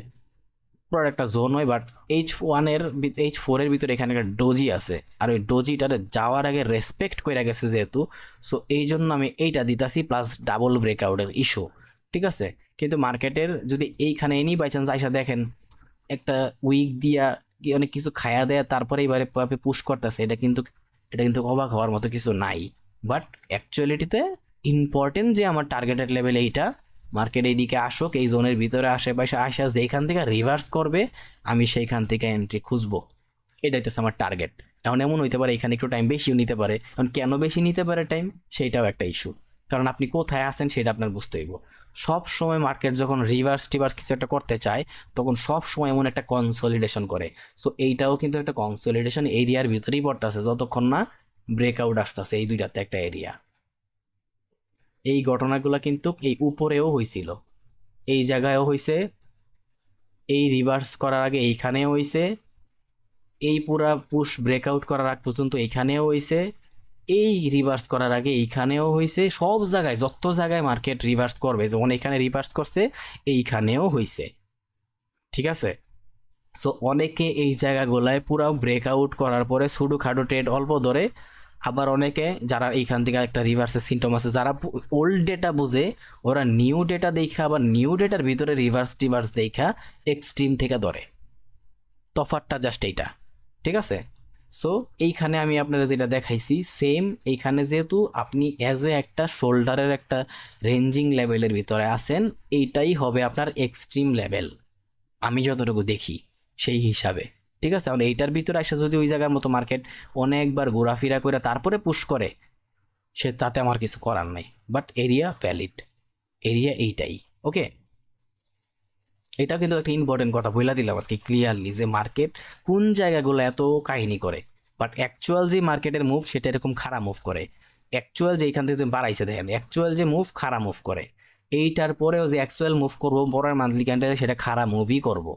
পুরো একটা জোন হয়, বাট H4-এর ভিতরে এখানে একটা ডোজি আছে, আর ওই ডোজিটারে যাওয়ার আগে রেসপেক্ট করে গেছে যেহেতু, সো এই জন্য আমি এইটা দিতাছি, প্লাস ডাবল ব্রেকআউটের ইস্যু, ঠিক আছে? কিন্তু মার্কেটের যদি এইখানে এনি বাই চান্স আইসা দেখেন একটা উইক দিয়া কি অনেক কিছু খায়া দেয়া তারপরে এবারে পুশ করতেছে, এটা কিন্তু অবাক হওয়ার মতো কিছু নাই। বাট অ্যাকচুয়ালিটিতে ইম্পর্টেন্ট যে আমার টার্গেটেড লেভেল এইটা, মার্কেট এইদিকে আসুক, এই জোনের ভিতরে আশেপাশে আসা যেখান থেকে রিভার্স করবে, আমি সেইখান থেকে এন্ট্রি খুঁজবো। এটাই হচ্ছে আমার টার্গেট। এখন এমন হইতে পারে এখানে একটু টাইম বেশিও নিতে পারে, এখন কেন বেশি নিতে পারে টাইম, সেইটাও একটা ইস্যু। কারণ আপনি কোথায় আছেন সেটা আপনার বুঝতে হইব। সব সময় মার্কেট যখন রিভার্স টিভার্স কিছু একটা করতে চায়, তখন সব সময় এমন একটা কনসলিডেশন করে। সো এইটাও কিন্তু একটা কনসলিডেশন এরিয়ার ভিতরেই পড়তেছে, যতক্ষণ না ব্রেকআউট আসতেছে এই দুইটাতে একটা এরিয়া। এই ঘটনাগুলো কিন্তু এই উপরেও হয়েছিল, এই জায়গায়ও হয়েছে, এই রিভার্স করার আগে এইখানেও হয়েছে, এই পুরা পুশ ব্রেকআউট করার আগ পর্যন্ত এইখানেও হয়েছে, এই রিভার্স করার আগে এইখানেও হয়েছে। সব জায়গায়, যত জায়গায় মার্কেট রিভার্স করবে, যেমন এখানে রিভার্স করছে, এইখানেও হয়েছে, ঠিক আছে? সো অনেকে এই জায়গাগুলায় পুরো ব্রেকআউট করার পরে সুডো খাটো ট্রেড অল্প ধরে, আবার অনেকে যারা এইখান থেকে একটা রিভার্সের সিমটম আছে, যারা ওল্ড ডেটা বুঝে ওরা নিউ ডেটা দেখা, আবার নিউ ডেটার ভিতরে রিভার্স টিভার্স দেখা এক্সট্রিম থেকে ধরে। তফাৎটা জাস্ট এইটা, ঠিক আছে? সো এইখানে আমি আপনারা যেটা দেখাইছি সেম, এইখানে যেহেতু আপনি অ্যাজ এ একটা শোল্ডারের একটা রেঞ্জিং লেভেলের ভিতরে আছেন, এইটাই হবে আপনার এক্সট্রিম লেভেল আমি যতটুকু দেখি সেই হিসাবে, ঠিক আছে? আর এইটার ভিতরে আসে যদি ওই জায়গার মতো মার্কেট অনেকবার ঘোরাফেরা করে তারপরে পুশ করে, সে তাতে আমার কিছু করার নাই। বাট এরিয়া ভ্যালিড, এরিয়া এইটাই। ওকে, এটা কিন্তু একটা ইম্পর্টেন্ট কথা বইলা দিলাম আজকে ক্লিয়ারলি, যে মার্কেট কোন জায়গাগুলো এত কাহিনী করে, বাট অ্যাকচুয়াল যে মার্কেটের মুভ সেটা এরকম খারাপ মুভ করে। অ্যাকচুয়াল যে এইখান থেকে যে বাড়াইছে দেখেন, অ্যাকচুয়াল যে মুভ খারাপ মুভ করে, এইটার পরেও যে অ্যাকচুয়াল মুভ করবো পরের মান্থলি ক্যান্ডেলে সেটা খারাপ মুভই করব।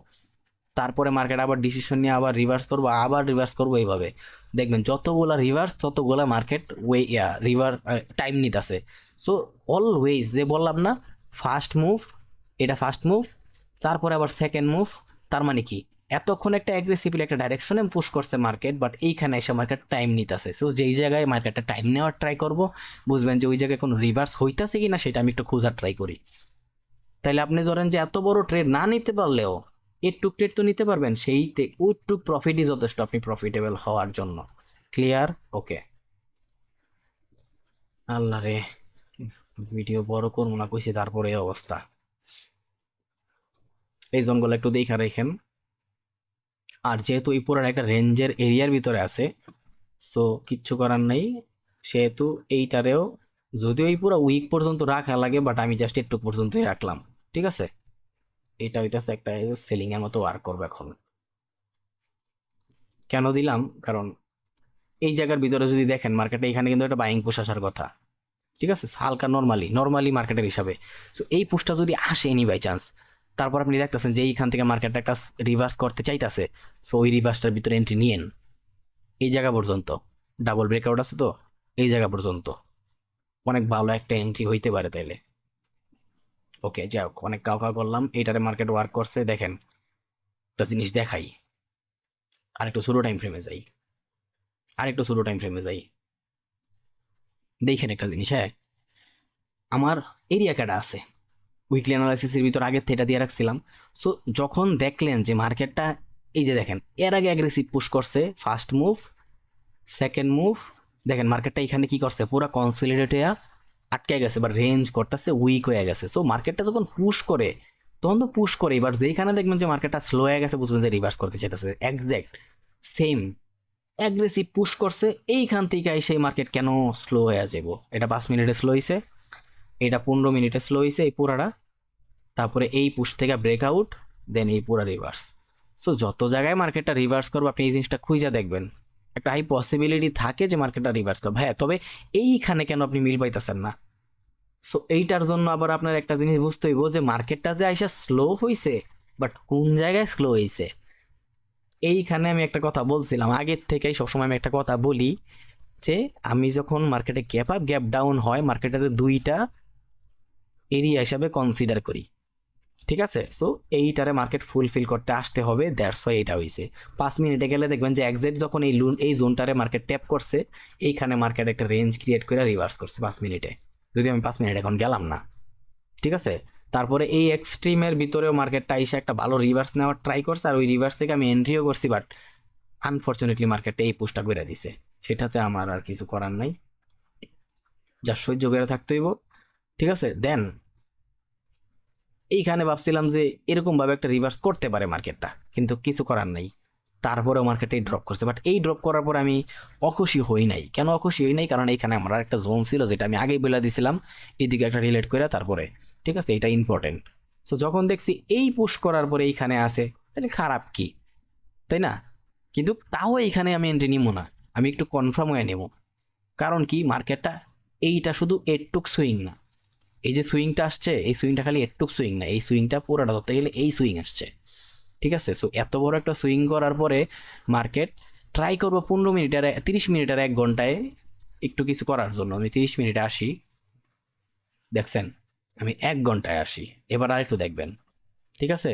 তারপরে মার্কেট আবার ডিসিশন নিয়ে আবার রিভার্স করবো, আবার রিভার্স করবো, এইভাবে দেখবেন যতগুলা রিভার্স ততগুলা মার্কেট ওয়ে রিভার টাইম নিতেছে। সো অলওয়েজ যে বললাম না ফার্স্ট মুভ, এটা ফার্স্ট মুভ, তারপরে আবার সেকেন্ড মুভ, তার মানে কি এতক্ষণ একটা অ্যাগ্রেসিভলি একটা ডাইরেকশনে পুশ করছে মার্কেট, বাট এইখানে এসে মার্কেট টাইম নিতেছে। সো যেই জায়গায় মার্কেটটা টাইম নেওয়ার ট্রাই করব, বুঝবেন যে ওই জায়গায় কোনো রিভার্স হইতাছে কি না সেটা আমি একটু খোঁজার ট্রাই করি। তাইলে আপনি ধরেন যে এত বড় ট্রেড না নিতে পারলেও একটু ট্রেড তো নিতে পারবেন, সেই একটু প্রফিটই যথেষ্ট আপনি প্রফিটেবল হওয়ার জন্য। ক্লিয়ার? ওকে। আল্লাহ রে, ভিডিও বড় করবো না কইছি, তারপরে এই অবস্থা। এই জোনগুলো একটু দেখা রেখেন। আর যেহেতু এই পুরো একটা রেঞ্জের এরিয়ার ভিতরে আছে, সো কিচ্ছু করার নেই। সেহেতু এইটারেও যদিও এই পুরো উইক পর্যন্ত রাখা লাগে, বাট আমি জাস্ট একটু পর্যন্তই রাখলাম, ঠিক আছে? এটা হইতেছে একটা সেলিং এর মতো ওয়ার্ক করবে এখন। কেন দিলাম? কারণ এই জায়গার ভিতরে যদি দেখেন মার্কেটে, এখানে কিন্তু একটা বাইং পুশ আসার কথা, ঠিক আছে? হালকা নর্মালি মার্কেটের হিসাবে। সো এই পুশটা যদি আসে এনি বাই চান্স, তারপর আপনি দেখতেছেন যে এইখান থেকে মার্কেটটা একটা রিভার্স করতে চাইতেছে, সো ওই রিভার্সটার ভিতরে এন্ট্রি নিয়েন এই জায়গা পর্যন্ত। ডাবল ব্রেকআউট আছে তো এই জায়গা পর্যন্ত, অনেক ভালো একটা এন্ট্রি হইতে পারে তাইলে। ওকে, যাই হোক, অনেক কাউ করলাম। এইটারে মার্কেট ওয়ার্ক করছে দেখেন। একটা জিনিস দেখাই, আরেকটু ছোটো টাইম ফ্রেমে যাই, দেখেন একটা জিনিস। হ্যাঁ, আমার এরিয়া কাটা আছে উইকলি অ্যানালাইসিসের ভিতর, আগের থেকে দিয়ে রাখছিলাম। সো যখন দেখলেন যে মার্কেটটা, এই যে দেখেন এর আগে অ্যাগ্রেসিভ পুশ করছে, ফার্স্ট মুভ, সেকেন্ড মুভ, দেখেন মার্কেটটা এখানে কি করছে, পুরো কনসলিডেট হয়ে আটকে গেছে বা রেঞ্জ করতেছে, উইক হয়ে গেছে। সো মার্কেটটা যখন পুশ করে তখন তো পুশ করে, এবার যেখানে দেখবেন যে মার্কেটটা স্লো হয়ে গেছে বুঝবেন যে রিভার্স করতে চাইতেছে। একজ্যাক্ট সেম অ্যাগ্রেসিভ পুশ করছে, এইখান থেকে সেই মার্কেট কেন স্লো হয়ে যাবো? এটা 5 মিনিটে স্লো হয়েছে, এটা 15 মিনিটে স্লো হয়েছে এই পুরাটা, তারপরে এই পুশ থেকে ব্রেকআউট, দেন এই পুরা রিভার্স। সো যত জায়গায় মার্কেটটা রিভার্স করবে আপনি এই জিনিসটা খুঁজে দেখবেন, একটা হাই পসিবিলিটি থাকে যে মার্কেটটা রিভার্স করবে। হ্যাঁ, তবে এইখানে কেন আপনি মিল পাইতেছেন না? সো এইটার জন্য আবার আপনার একটা জিনিস বুঝতে হইব যে মার্কেটটা যে আইসা স্লো হইছে, বাট কোন জায়গায় স্লো হইছে। এইখানে আমি একটা কথা বলছিলাম আগের থেকেই, সবসময় আমি একটা কথা বলি যে আমি যখন মার্কেটে গ্যাপ আপ গ্যাপ ডাউন হয়, মার্কেটের দুইটা এরিয়া হিসাবে কনসিডার করি, ঠিক আছে? সো এইটারে মার্কেট ফুলফিল করতে আসতে হবে, দ্যাটস ওয়াই এটা হয়েছে। 5 মিনিটে গেলে দেখবেন যে একজ্যাক্ট যখন এই জোনটারে মার্কেট ট্যাপ করছে, এইখানে মার্কেট একটা রেঞ্জ ক্রিয়েট করে রিভার্স করছে 5 মিনিটে। যদি আমি 5 মিনিট এখন গেলাম না, ঠিক আছে? তারপরে এই এক্সট্রিমের ভিতরেও মার্কেটটা এসে একটা ভালো রিভার্স নেওয়ার ট্রাই করছে, আর ওই রিভার্স থেকে আমি এন্ট্রিও করছি, বাট আনফর্চুনেটলি মার্কেটটা এই পুশটা করে দিছে। সেটাতে আমার আর কিছু করার নাই, যা সহ্য করে থাকতে হইব, ঠিক আছে? দেন এইখানে ভাবছিলাম যে এরকম ভাবে একটা রিভার্স করতে পারে মার্কেটটা, কিন্তু কিছু করার নাই। তারপরেও মার্কেটে ড্রপ করছে, বাট এই ড্রপ করার পর আমি অখুশি হই নাই। কেন অখুশি হই নাই? কারণ এইখানে আমার একটা জোন ছিল যেটা আমি আগেই বলে দিছিলাম, এদিকে একটা রিলেট করে তারপরে, ঠিক আছে? এটা ইম্পর্টেন্ট। সো যখন দেখছি এই পুশ করার পরে এইখানে আছে, তাহলে খারাপ কি, তাই না? কিন্তু তাও এইখানে আমি এন্ট্রি নিব না, আমি একটু কনফার্ম হয়ে নেব। কারণ কি, মার্কেটটা এইটা শুধু এটুক সুইং না, এই যে সুইংটা আসছে, এই সুইংটা খালি একটুক সুইং না, এই সুইংটা পুরোটা ধরতে গেলে এই সুইং আসছে, ঠিক আছে? সো এত বড় একটা সুইং করার পরে মার্কেট ট্রাই করবো 15 মিনিট আর 30 মিনিট আর 1 ঘন্টায় একটু কিছু করার জন্য। আমি 30 মিনিটে আসি, দেখছেন? আমি 1 ঘন্টায় আসি, এবার আর একটু দেখবেন, ঠিক আছে?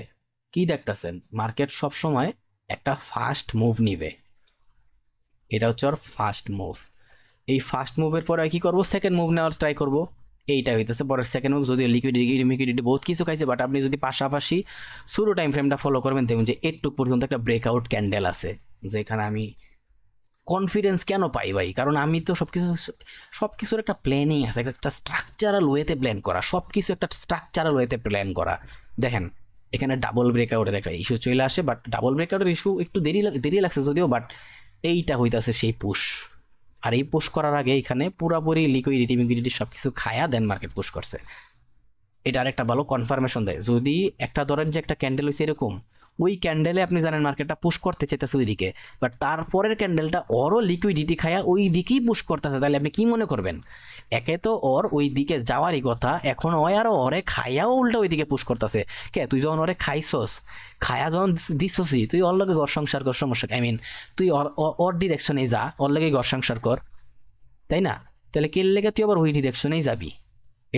কি দেখতেছেন, মার্কেট সব সময় একটা ফাস্ট মুভ নিবে, এটা হচ্ছে ওর ফার্স্ট মুভ। এই ফার্স্ট মুভের পরে কি করব, সেকেন্ড মুভ নেওয়ার ট্রাই করব। এইটা হইতেছে পরের সেকেন্ড মুভ। যদিও লিকুইডিটি বহুত কিছু খাইছে, বাট আপনি যদি পাশাপাশি শুরু টাইম ফ্রেমটা ফলো করবেন দেখুন যে এটুক পর্যন্ত একটা ব্রেকআউট ক্যান্ডেল আছে, যেখানে আমি কনফিডেন্স কেন পাই ভাই, কারণ আমি তো সব কিছুর একটা প্ল্যানিং আছে, একটা স্ট্রাকচারাল ওয়েতে প্ল্যান করা, সব কিছু একটা স্ট্রাকচারাল ওয়েতে প্ল্যান করা। দেখেন এখানে ডাবল ব্রেকআউটের একটা ইস্যু চলে আসে, বাট ডাবল ব্রেকআউটের ইস্যু একটু দেরি লাগছে যদিও, বাট এইটা হইতাছে সেই পুশ। আর এই পুশ করার আগে এখানে পুরাপুরি লিকুইডিটি সব কিছু খায়া দেন মার্কেট পুশ করছে। এটা আরেকটা ভালো কনফার্মেশন দেয়। যদি একটা ধরেন যে একটা ক্যান্ডেল হয়েছে এরকম, ওই ক্যান্ডেলে আপনি জানেন মার্কেটটা পুশ করতে চাইতেছে ওই দিকে, বাট তারপরের ক্যান্ডেলটা ওরও লিকুইডিটি খায়া ওই দিকেই পুশ করতেছে, তাহলে আপনি কি মনে করবেন? একে তো ওর ওই দিকে যাওয়ারই কথা, এখন ওই আরো ওরে খায়াও উল্টা ওই দিকে পুশ করতেছে। কে তুই যখন ওরে খাইছস, খায়া যখন দিছসই, তুই ওর লগে ঘর সংসার কর, সমস্যা আই মিন তুই ওর ডিরেকশনে যা, ওর লগে ঘর সংসার কর, তাই না? তাহলে কে লেগে তুই আবার ওই ডিরেকশনেই যাবি?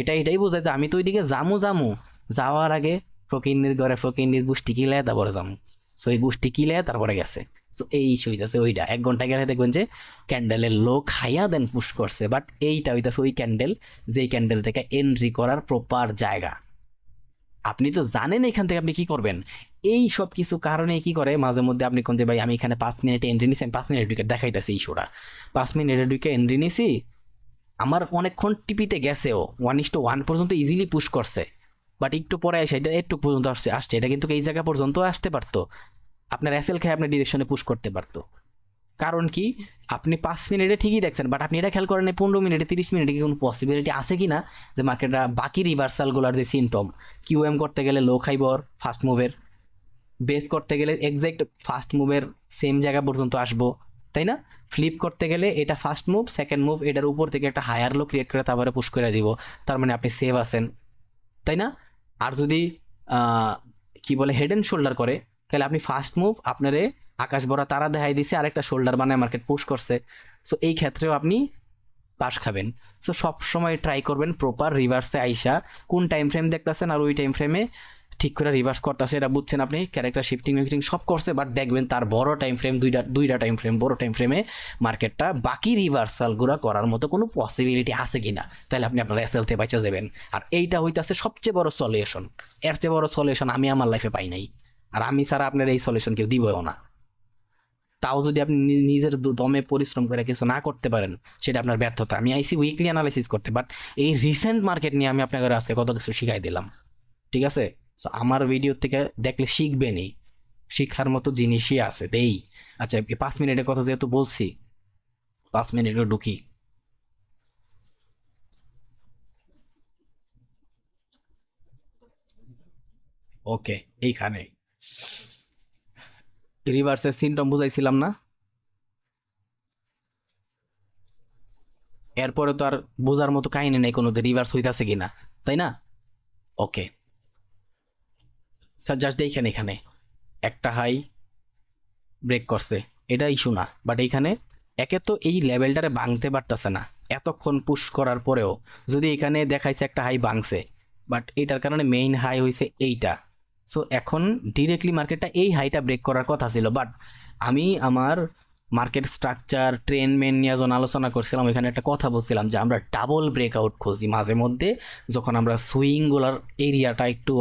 এটাই বোঝায় যে আমি তো ওইদিকে জামু যাওয়ার আগে ফকিন্নির ঘরে ফকিন্নির গোষ্ঠী কিলায় তারপরে জামু। সো এই গোষ্ঠী কিলায় তারপরে গেছে। সো এই হইতাছে ওইটা 1 ঘন্টা গেলে দেখবেন যে ক্যান্ডেলের লো খাইয়া দেন পুশ করছে, বাট এইটা হইতাছে ওই ক্যান্ডেল, যেই ক্যান্ডেল থেকে এন্ট্রি করার প্রপার জায়গা। আপনি তো জানেন এখান থেকে আপনি কি করবেন। এই সব কিছু কারণে কি করে মাঝে মধ্যে আপনি কোন যে ভাই আমি এখানে 5 মিনিটে এন্ট্রি নিছি, আমি 5 মিনিট ঢুকে দেখাইতেছি ইস্যুটা, 5 মিনিটে ঢুকে এন্ট্রি নিছি, আমার অনেকক্ষণ টিপিতে গেছেও, 1:1 পর্যন্ত ইজিলি পুশ করছে, বাট একটু পরে এসে এটা একটু পর্যন্ত আসছে, এটা কিন্তু এই জায়গা পর্যন্ত আসতে পারতো, আপনার এসএল খেয়ে আপনার ডিরেকশনে পুশ করতে পারতো। কারণ কি, আপনি 5 মিনিটে ঠিকই দেখছেন, বাট আপনি এটা খেয়াল করেন 15 মিনিটে 30 মিনিটে কি কোনো পসিবিলিটি আছে কি না যে মার্কেটটা বাকি রিভার্সালগুলোর যে সিমটম, কিউএম করতে গেলে লো খাইবর ফার্স্ট মুভের, বেস করতে গেলে এক্সাক্ট ফার্স্ট মুভের সেম জায়গা পর্যন্ত আসবো, তাই না? ফ্লিপ করতে গেলে এটা ফার্স্ট মুভ, সেকেন্ড মুভ এটার উপর থেকে একটা হায়ার লো ক্রিয়েট করে তারপরে পুশ করে দিব, তার মানে আপনি সেভ আছেন, তাই না? আর যদি কি বলে হেড অ্যান্ড শোল্ডার করে, তাহলে আপনি ফার্স্ট মুভ আপনারে আকাশ ভরা তারা দেখাই দিছে, আরেকটা শোল্ডার বানায় মার্কেট পুশ করছে। সো এই ক্ষেত্রেও আপনি পাশ খাবেন। সো সব সময় ট্রাই করবেন প্রপার রিভার্সে আইসা কোন টাইম ফ্রেম দেখতেছেন আর ওই টাইম ফ্রেমে ঠিক করে রিভার্স করতেছে, এটা বুঝছেন আপনি, ক্যারেক্টার শিফটিং সব করছে, বাট দেখবেন তার বড় টাইম ফ্রেম, দুইটা টাইম ফ্রেম, বড় টাইম ফ্রেমে মার্কেটটা বাকি রিভার্সালগুলো করার মতো কোনো পসিবিলিটি আছে কিনা, তাহলে আপনি আপনার এসএলতে বাঁচা যাবেন। আর এইটা হইতাছে সবচেয়ে বড় সলিউশন, এর চেয়ে বড় সলিউশন আমি আমার লাইফে পাই নাই, আর আমি ছাড়া আপনার এই সলিউশন কেউ দিবও না। তাও যদি আপনি নিজের দমে পরিশ্রম করে কিছু না করতে পারেন, সেটা আপনার ব্যর্থতা। আমি আইসি উইকলি অ্যানালাইসিস করতে, বাট এই রিসেন্ট মার্কেট নিয়ে আমি আপনাকে আজকে কত কিছু শিখাই দিলাম, ঠিক আছে? সো আমার ভিডিও থেকে দেখলে শিখবেনই, শিক্ষার মতো জিনিসই আছে দেই। আচ্ছা, 5 মিনিটের কথা যেহেতু বলছি, 5 মিনিটও ঢুকি। ওকে, এইখানে রিভার্সের সিনটম বুঝাইছিলাম না? এরপরে তো আর বোঝার মতো কাহিনী নেই কোনো, রিভার্স হইতাছে কিনা, তাই না? ওকে স্যার, জাস্ট দেখেন এখানে একটা হাই ব্রেক করছে, এটা ইস্যু না, বাট এইখানে একে তো এই লেভেলটারে ভাঙতে পারতেছে না, এতক্ষণ পুশ করার পরেও। যদি এখানে দেখাইছে একটা হাই ভাঙছে, বাট এটার কারণে মেইন হাই হয়েছে এইটা। সো এখন ডিরেক্টলি মার্কেটটা এই হাইটা ব্রেক করার কথা ছিল, বাট আমি আমার মার্কেট স্ট্রাকচার ট্রেন্ড নিয়ে যখন আলোচনা করছিলাম, ওইখানে একটা কথা বলছিলাম যে আমরা ডাবল ব্রেকআউট খুঁজি মাঝে মধ্যে, যখন আমরা সুইংগুলার এরিয়াটা একটু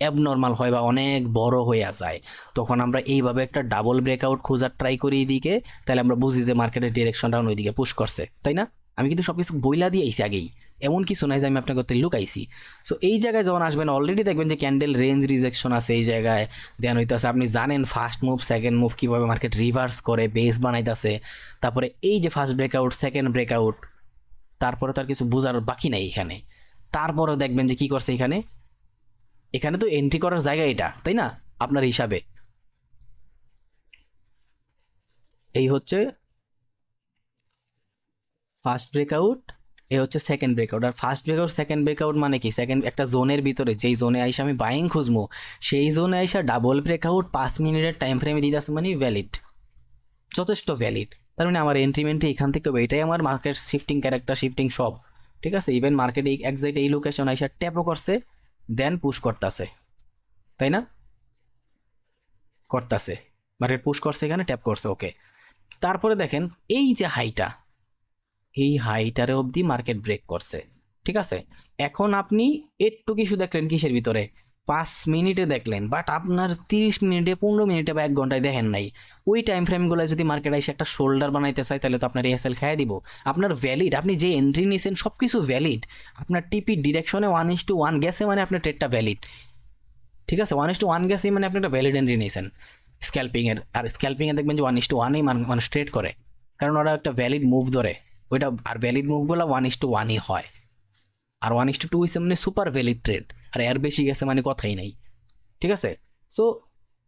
অ্যাবনর্মাল হয় বা অনেক বড় হয়ে যায়, তখন আমরা এইভাবে একটা ডাবল ব্রেকআউট খোঁজার ট্রাই করি এইদিকে, তাহলে আমরা বুঝি যে মার্কেটের ডিরেকশনটা ওইদিকে পুশ করছে, তাই না? আমি কিন্তু সব কিছু বইলা দিয়ে আইছি আগেই, এমন কিছু নাই যে আমি আপনার করতে লুকাইছি। সো এই জায়গায় যখন আসবেন অলরেডি দেখবেন যে ক্যান্ডেল রেঞ্জ রিজেকশন আছে এই জায়গায়, দেন হইতেছে আপনি জানেন ফার্স্ট মুভ সেকেন্ড মুভ কীভাবে মার্কেট রিভার্স করে বেস বানাইতেছে, তারপরে এই যে ফার্স্ট ব্রেকআউট সেকেন্ড ব্রেকআউট, তারপরে তার কিছু বোঝার বাকি নাই এখানে। তারপরেও দেখবেন যে কি করছে এখানে, এখানে তো এন্ট্রি করার জায়গা এটা, তাই না? আপনার হিসাবে এই হচ্ছে ফার্স্ট ব্রেকআউট, এ হচ্ছে সেকেন্ড ব্রেকআউট। আর ফার্স্ট ব্রেকআউট সেকেন্ড ব্রেকআউট মানে কি, সেকেন্ড একটা জোনের ভিতরে যেই জোনে আইসা আমি বাইং খুঁজবো, সেই জোনে আইসা ডাবল ব্রেকআউট 5 মিনিটের টাইম ফ্রেমে দিয়ে আসে, মানে ভ্যালিড, যথেষ্ট ভ্যালিড। তার মানে আমার এন্ট্রিমেন্টে এখান থেকে এটাই আমার মার্কেট শিফটিং, ক্যারেক্টার শিফটিং সব ঠিক আছে। ইভেন মার্কেট এই একজাক্ট এই লোকেশন আইসা ট্যাপও করছে, দেন পুশ করতেছে, তাই না? করতেছে, মার্কেট পুশ করছে, এখানে ট্যাপ করছে, ওকে। তারপরে দেখেন এই যে হাইটা, এই হাইটারে অবধি মার্কেট ব্রেক করছে, ঠিক আছে। এখন আপনি একটু কিছু দেখলেন কিসের ভিতরে, 5 মিনিটে দেখলেন, বাট আপনার 30 মিনিটে, 15 মিনিটে বা 1 ঘন্টায় দেখেন নাই। ওই টাইম ফ্রেমগুলো যদি মার্কেট এসে একটা শোল্ডার বানাইতে চায়, তাহলে তো আপনার এসএল খাইয়ে দিব। আপনার ভ্যালিড, আপনি যে এন্ট্রি নিয়েছেন সব কিছু ভ্যালিড, আপনার টিপি ডিরেকশনে 1:1 গেছে মানে আপনার ট্রেডটা ভ্যালিড, ঠিক আছে। 1:1 গেছে মানে আপনি একটা ভ্যালিড এন্ট্রি নিয়েছেন স্ক্যাল্পিংয়ের। আর স্ক্যাল্পিংয়ে দেখবেন যে 1:1ই মানুষ ট্রেড করে, কারণ ওরা একটা ভ্যালিড মুভ ধরে ওইটা। আর ভ্যালিড মুভগুলো 1:1ই হয়, আর 1:2 হইছে মানে সুপার ভ্যালিড ট্রেড, আর এর বেশি গেছে মানে কথাই নাই, ঠিক আছে। সো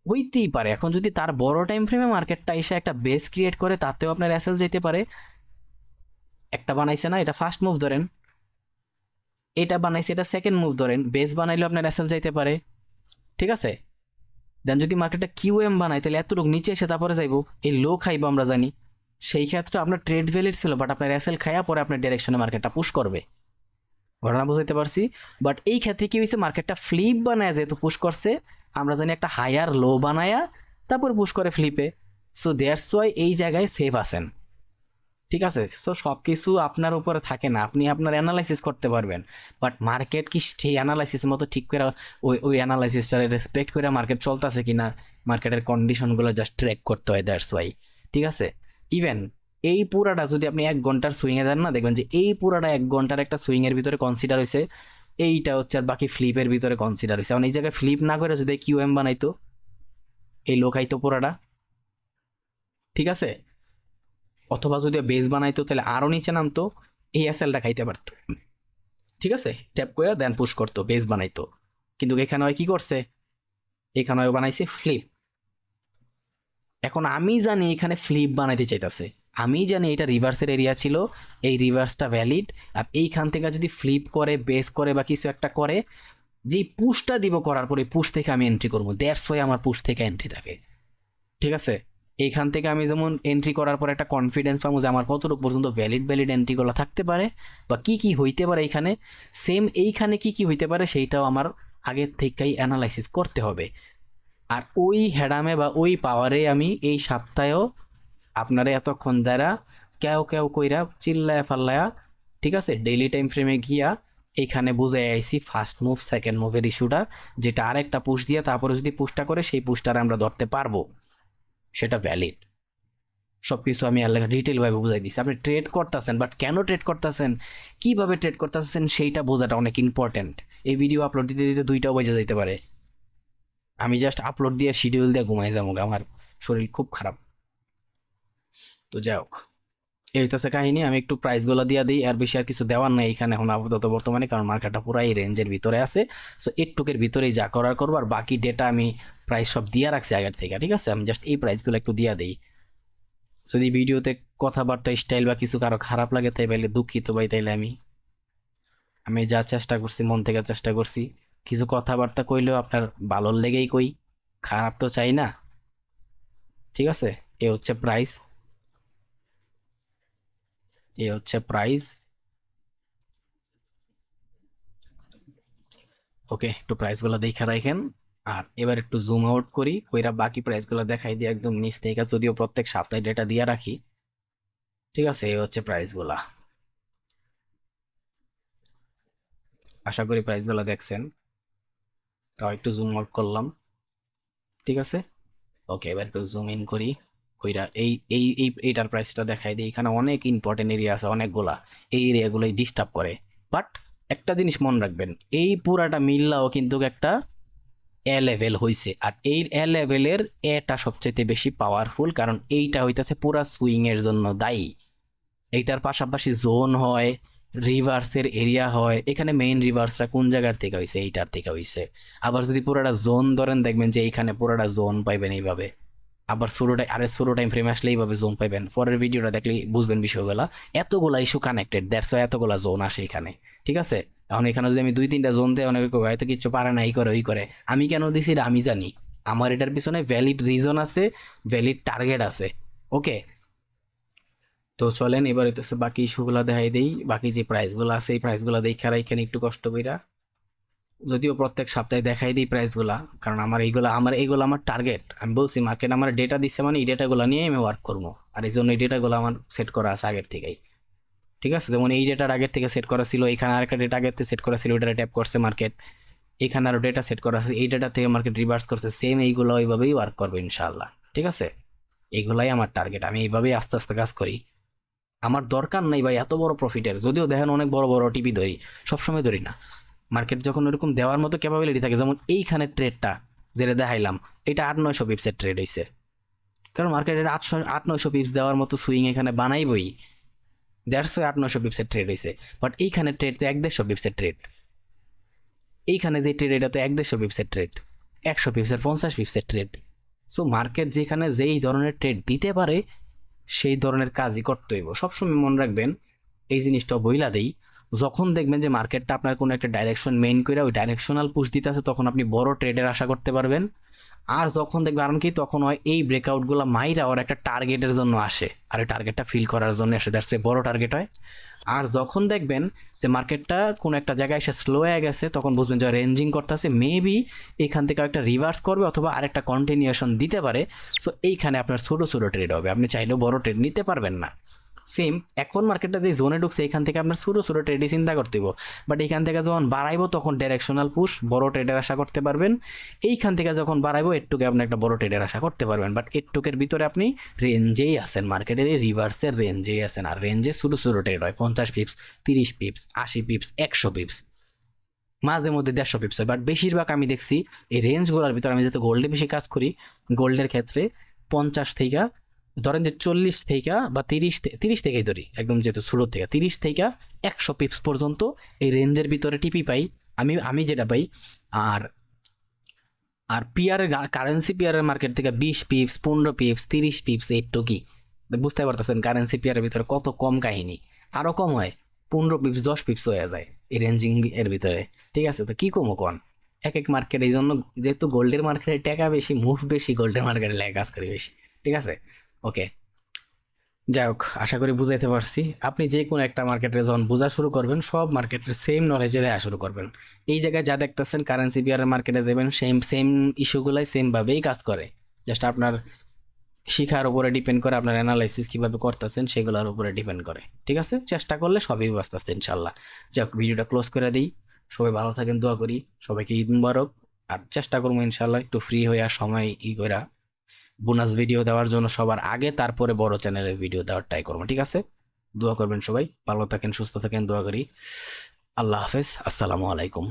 হইতেই পারে এখন যদি তার বড় টাইম ফ্রেমে মার্কেটটা এসে একটা বেস ক্রিয়েট করে, তাতেও আপনার এসএল যেতে পারে। একটা বানাইছে না, এটা ফার্স্ট মুভ ধরেন, এটা বানাইছে, এটা সেকেন্ড মুভ ধরেন, বেস বানাইলেও আপনার এসএল যাইতে পারে, ঠিক আছে। দেন যদি মার্কেটটা কিউএম বানায়, তাহলে এতটুকু নিচে এসে তারপরে যাইবো, এই লো খাইবো আমরা জানি। সেই ক্ষেত্রে আপনার ট্রেড ভ্যালিড ছিল, বাট আপনার এসএল খাইয়া পরে আপনার ডিরেকশনে মার্কেটটা পুশ করবে। ঘটনা বুঝাইতে পারছি। বাট এই ক্ষেত্রে কি হয়েছে, মার্কেটটা ফ্লিপ বানায় যেহেতু পুশ করছে, আমরা জানি একটা হায়ার লো বানায়া তারপর পুশ করে ফ্লিপে। সো দ্যাটস ওয়াই এই জায়গায় সেফ আছেন, ঠিক আছে। সো সব কিছু আপনার উপরে থাকে না, আপনি আপনার অ্যানালাইসিস করতে পারবেন, বাট মার্কেট কি সেই অ্যানালাইসিসের মতো ঠিক করে ওই অ্যানালাইসিসটা রেসপেক্ট করে মার্কেট চলতেছে কিনা, মার্কেটের কন্ডিশনগুলো জাস্ট ট্র্যাক করতে হয়, দ্যাটস ওয়াই, ঠিক আছে। ইভেন এই পুরাটা যদি আপনি 1 ঘন্টার সুইংয়ে দেন না, দেখবেন যে এই পুরাটা 1 ঘন্টার একটা সুইংয়ের ভিতরে কনসিডার হয়েছে, এইটা হচ্ছে আর বাকি ফ্লিপের ভিতরে কনসিডার হয়েছে। এখন এই জায়গায় ফ্লিপ না করে যদি কিউএম বানাইতো, এই লোকাইতো পুরাটা, ঠিক আছে, অথবা যদি বেস বানাইতো তাহলে আরও নিচে নামতো, এই এসএলটা খাইতে পারতো, ঠিক আছে। ট্যাপ করে দেন পুশ করতো, বেস বানাইতো। কিন্তু এখানে হয় কি করছে, এখানে হয় বানাইছে ফ্লিপ। এখন আমি জানি এখানে ফ্লিপ বানাইতে চাইতেছে, আমি জানি এটা রিভার্সের এরিয়া ছিল, এই রিভার্সটা ভ্যালিড। আর এইখান থেকে যদি ফ্লিপ করে, বেস করে বা কিছু একটা করে, যে পুশটা দিব করার পরে পুশ থেকে আমি এন্ট্রি করবো, দ্যাটস ওয়াই আমার পুশ থেকে এন্ট্রি থাকে, ঠিক আছে। এইখান থেকে আমি যেমন এন্ট্রি করার পর একটা কনফিডেন্স পাবো যে আমার কতটুকু পর্যন্ত ভ্যালিড এন্ট্রিগুলো থাকতে পারে বা কি কি হইতে পারে এইখানে, সেম এইখানে কি কি হইতে পারে সেইটাও আমার আগের থেকেই অ্যানালাইসিস করতে হবে। আর ওই হ্যাডামে বা ওই পাওয়ারে আমি এই সপ্তাহেও আপনারা এতক্ষণ দ্বারা কেউ কেউ কইরা চিল্লায়া ফাল্লায়া, ঠিক আছে, ডেইলি টাইম ফ্রেমে গিয়া এইখানে বুঝাই আইছি ফার্স্ট মুভ সেকেন্ড মুভের ইস্যুটা, যেটা আরেকটা পুশ দিয়ে তারপরে যদি পুশটা করে সেই পুশটার আমরা ধরতে পারবো, সেটা ভ্যালিড। সব কিছু আমি আলাদা ডিটেলভাবে বুঝাই দিচ্ছি। আপনি ট্রেড করতেছেন, বাট কেন ট্রেড করতেছেন, কীভাবে ট্রেড করতেছেন সেইটা বোঝাটা অনেক ইম্পর্ট্যান্ট। এই ভিডিও আপলোড দিতে দিতে 2টাও বেজে যেতে পারে, আমি জাস্ট আপলোড দিয়ে শিডিউল দিয়ে ঘুমাই যাবো, আমার শরীর খুব খারাপ। তো যাই হোক, এই হইতেছে কাহিনী। আমি একটু প্রাইসগুলো দিয়ে দিই, আর বেশি আর কিছু দেওয়ার নেই এখানে এখন আপাতত বর্তমানে, কারণ মার্কেটটা পুরো এই রেঞ্জের ভিতরে আছে। সো একটুকের ভিতরেই যা করার করবো, আর বাকি ডেটা আমি প্রাইস সব দিয়ে রাখছি আগের থেকে, ঠিক আছে। আমি জাস্ট এই প্রাইসগুলো একটু দিয়ে দিই। যদি ভিডিওতে কথাবার্তা স্টাইল বা কিছু কারো খারাপ লাগে তাইলে দুঃখিত ভাই, তাইলে আমি আমি যা চেষ্টা করছি মন থেকে চেষ্টা করছি। কিছু কথাবার্তা কইলেও আপনার ভালোর লেগেই কই, খারাপ তো চাই না, ঠিক আছে। এ হচ্ছে প্রাইস, এ হচ্ছে প্রাইস, ওকে। একটু প্রাইসগুলো দেখে রাখেন। আর এবার একটু জুম আউট করি, কইরা বাকি প্রাইসগুলো দেখাই দিয়ে একদম নিচ থেকে, যদিও প্রত্যেক সপ্তাহে ডেটা দিয়ে রাখি, ঠিক আছে। এই হচ্ছে প্রাইসগুলা, আশা করি প্রাইসগুলো দেখছেন। তাও একটু জুম আউট করলাম, ঠিক আছে। ওকে, এবার একটু জুম ইন করি, কইরা এইটার প্রাইসটা দেখাই দিই। এখানে অনেক ইম্পর্টেন্ট এরিয়া আছে অনেকগুলা, এই এরিয়াগুলোই ডিস্টার্ব করে। বাট একটা জিনিস মনে রাখবেন, এই পুরাটা মিললাও কিন্তু একটা এ লেভেল হইছে, আর এই এ লেভেলের এটা সবচেয়ে বেশি পাওয়ারফুল, কারণ এইটা হইতাছে পুরা সুইং এর জন্য দায়ী। এইটার পাশাপাশি জোন হয়, রিভার্সের এরিয়া হয়। এখানে মেইন রিভার্সটা কোন জায়গার থেকে হইছে, এইটার থেকে হইছে। আবার যদি পুরোটা জোন ধরেন, দেখবেন যে এইখানে পুরোটা জোন পাইবেন এইভাবে। আবার ছোটো টাইম ফ্রেম আসলে এইভাবে জোন পাইবেন। পরের ভিডিওটা দেখলে বুঝবেন বিষয়গুলা। এতগুলা ইস্যু কানেক্টেড, দ্যাটস ওয়াই এতগুলা জোন আসে এখানে, ঠিক আছে। এখন এখানে যদি আমি 2-3টা জোন দেয়, অনেকে হয়তো কিচ্ছু পারে না, এই করে ওই করে। আমি কেন দিছি এটা আমি জানি, আমার এটার পিছনে ভ্যালিড রিজন আছে, ভ্যালিড টার্গেট আছে, ওকে। তো চলেন এবার হইতেছে বাকি ইস্যুগুলো দেখাই দেই। বাকি যে প্রাইসগুলো আছে এই প্রাইসগুলো দেখা রাখেন একটু কষ্ট কইরা। যদিও প্রত্যেক সপ্তাহে দেখাই দিই প্রাইসগুলা, কারণ আমার এইগুলো আমার টার্গেট। আমি বলছি মার্কেট আমার ডেটা দিচ্ছে, মানে এই ডেটাগুলো নিয়ে আমি ওয়ার্ক করবো, আর এই জন্য এই ডেটাগুলো আমার সেট করা আছে আগের থেকেই। ঠিক আছে, যেমন এই ডেটার আগের থেকে সেট করা ছিল, এখানে আরেকটা ডেটা আগের থেকে সেট করা ছিল, ওইটা ট্যাপ করছে মার্কেট, এখানে আরও ডেটা সেট করা আছে, এই ডেটা থেকে মার্কেট রিভার্স করছে, সেম এইগুলো ওইভাবেই ওয়ার্ক করবে ইনশাআল্লাহ। ঠিক আছে, এইগুলাই আমার টার্গেট, আমি এইভাবেই আস্তে আস্তে কাজ করি। আমার দরকার নাই ভাই এত বড় প্রফিটের, যদিও দেখেন অনেক বড় বড় টিপি ধরি, সবসময় ধরি না। মার্কেট যখন ওরকম দেওয়ার মতো ক্যাপাবিলিটি থাকে, যেমন এইখানে ট্রেডটা যেটা দেখাইলাম, এটা 800-900 পিপসের ট্রেড হয়েছে, কারণ মার্কেটের 800-900 পিপস দেওয়ার মতো সুইং এখানে বানাইবই, 150-800 পিপসের ট্রেড হয়েছে। বাট এইখানে ট্রেড তো 150 পিপসের ট্রেড, এইখানে যে ট্রেড এটা তো 150 পিপসের ট্রেড, 100 পিপসের 50 পিপসের ট্রেড। সো মার্কেট যেখানে যেই ধরনের ট্রেড দিতে পারে সেই ধরনের কাজই করতে হইব। সবসময় মনে রাখবেন এই জিনিসটা বইলা দেই, যখন দেখবেন যে মার্কেটটা আপনার কোনো একটা ডাইরেকশন মেইন করে ওই ডাইরেকশনাল পুশ দিতে আছে, তখন আপনি বড় ট্রেডের আশা করতে পারবেন। আর যখন দেখবেন কারণ কি, তখন হয় এই ব্রেকআউটগুলো মাইরা ওর একটা টার্গেটের জন্য আসে, আর ওই টার্গেটটা ফিল করার জন্য আসে, দ্যাটস এ বড় টার্গেট হয়। আর যখন দেখবেন যে মার্কেটটা কোনো একটা জায়গায় এসে স্লো হয়ে গেছে, তখন বুঝবেন যে রেঞ্জিং করতেছে, মেবি এখান থেকে একটা রিভার্স করবে অথবা আরেকটা কন্টিনিউশন দিতে পারে। সো এইখানে আপনার ছোটো ছোটো ট্রেড হবে, আপনি চাইলেও বড় ট্রেড নিতে পারবেন না। সেম এখন মার্কেটটা যে জোনে ঢুকছে, এখান থেকে আপনার ছোটো ছোটো ট্রেডই চিন্তা করতে হইব, বাট এখান থেকে যখন বাড়াইবো তখন ডাইরেকশনাল পুশ বড় ট্রেডের আশা করতে পারবেন। এইখান থেকে যখন বাড়াইবো এরটুকে আপনি একটা বড় ট্রেডের আশা করতে পারবেন, বাট এরটুকের ভিতরে আপনি রেঞ্জেই আছেন, মার্কেটের এই রিভার্সের রেঞ্জেই আছেন। আর রেঞ্জে ছোটো ছোটো ট্রেড হয় 50 পিপস, 30 পিপস, 80 পিপস, 100 পিপস, মাঝে মধ্যে 150 পিপস হয়। বাট বেশিরভাগ আমি দেখছি এই রেঞ্জগুলোর ভিতরে, আমি যেহেতু গোল্ডে বেশি কাজ করি, গোল্ডের ক্ষেত্রে 50 থেকে ধরেন যে 40 থেকে বা 30 থেকেই ধরি, একদম যেহেতু শুরু থেকে 30 থেকে 100 পিপস পর্যন্ত এই রেঞ্জের ভিতরে টিপি পাই, আমি যেটা পাই। আর আর পিয়ারের কারেন্সি পিয়ারের মার্কেট থেকে 20 পিপস, 15 পিপস, 30 পিপস, এইটু কি বুঝতে পারতেছেন কারেন্সি পিয়ারের ভিতরে কত কম কাহিনী। আরও কম হয়, 15 পিপস, 10 পিপস হয়ে যায় এই রেঞ্জিং এর ভিতরে। ঠিক আছে, তো কি কমো কন এক এক মার্কেট, এই জন্য যেহেতু গোল্ডের মার্কেটে টাকা বেশি, মুভ বেশি, গোল্ডের মার্কেটে লেগে কাজ করি বেশি। ঠিক আছে, ওকে। যাই হোক, আশা করি বুঝাইতে পারছি। আপনি যে কোনো একটা মার্কেটে যখন বোঝা শুরু করবেন, সব মার্কেটের সেম নলেজে দেওয়া শুরু করবেন। এই জায়গায় যা দেখতেছেন কারেন্সি বিয়ারের মার্কেটে যাবেন, সেম সেম ইস্যুগুলাই সেমভাবেই কাজ করে, জাস্ট আপনার শিখার উপরে ডিপেন্ড করে, আপনার অ্যানালাইসিস কীভাবে করতেছেন সেগুলোর উপরে ডিপেন্ড করে। ঠিক আছে, চেষ্টা করলে সবই বুঝতে আসছে ইনশাল্লাহ। যাক, ভিডিওটা ক্লোজ করে দিই। সবাই ভালো থাকেন, দোয়া করি সবাইকে ঈদ মুবারক। আর চেষ্টা করবো ইনশাল্লাহ একটু ফ্রি হয়ে আর সময় করা বোনাস ভিডিও দেওয়ার জন্য সবার আগে, তারপরে বড় চ্যানেলের ভিডিও দেওয়ার ট্রাই করবো। ঠিক আছে, দোয়া করবেন সবাই, ভালো থাকেন, সুস্থ থাকেন, দোয়া করি। আল্লাহ হাফেজ, আসসালামু আলাইকুম।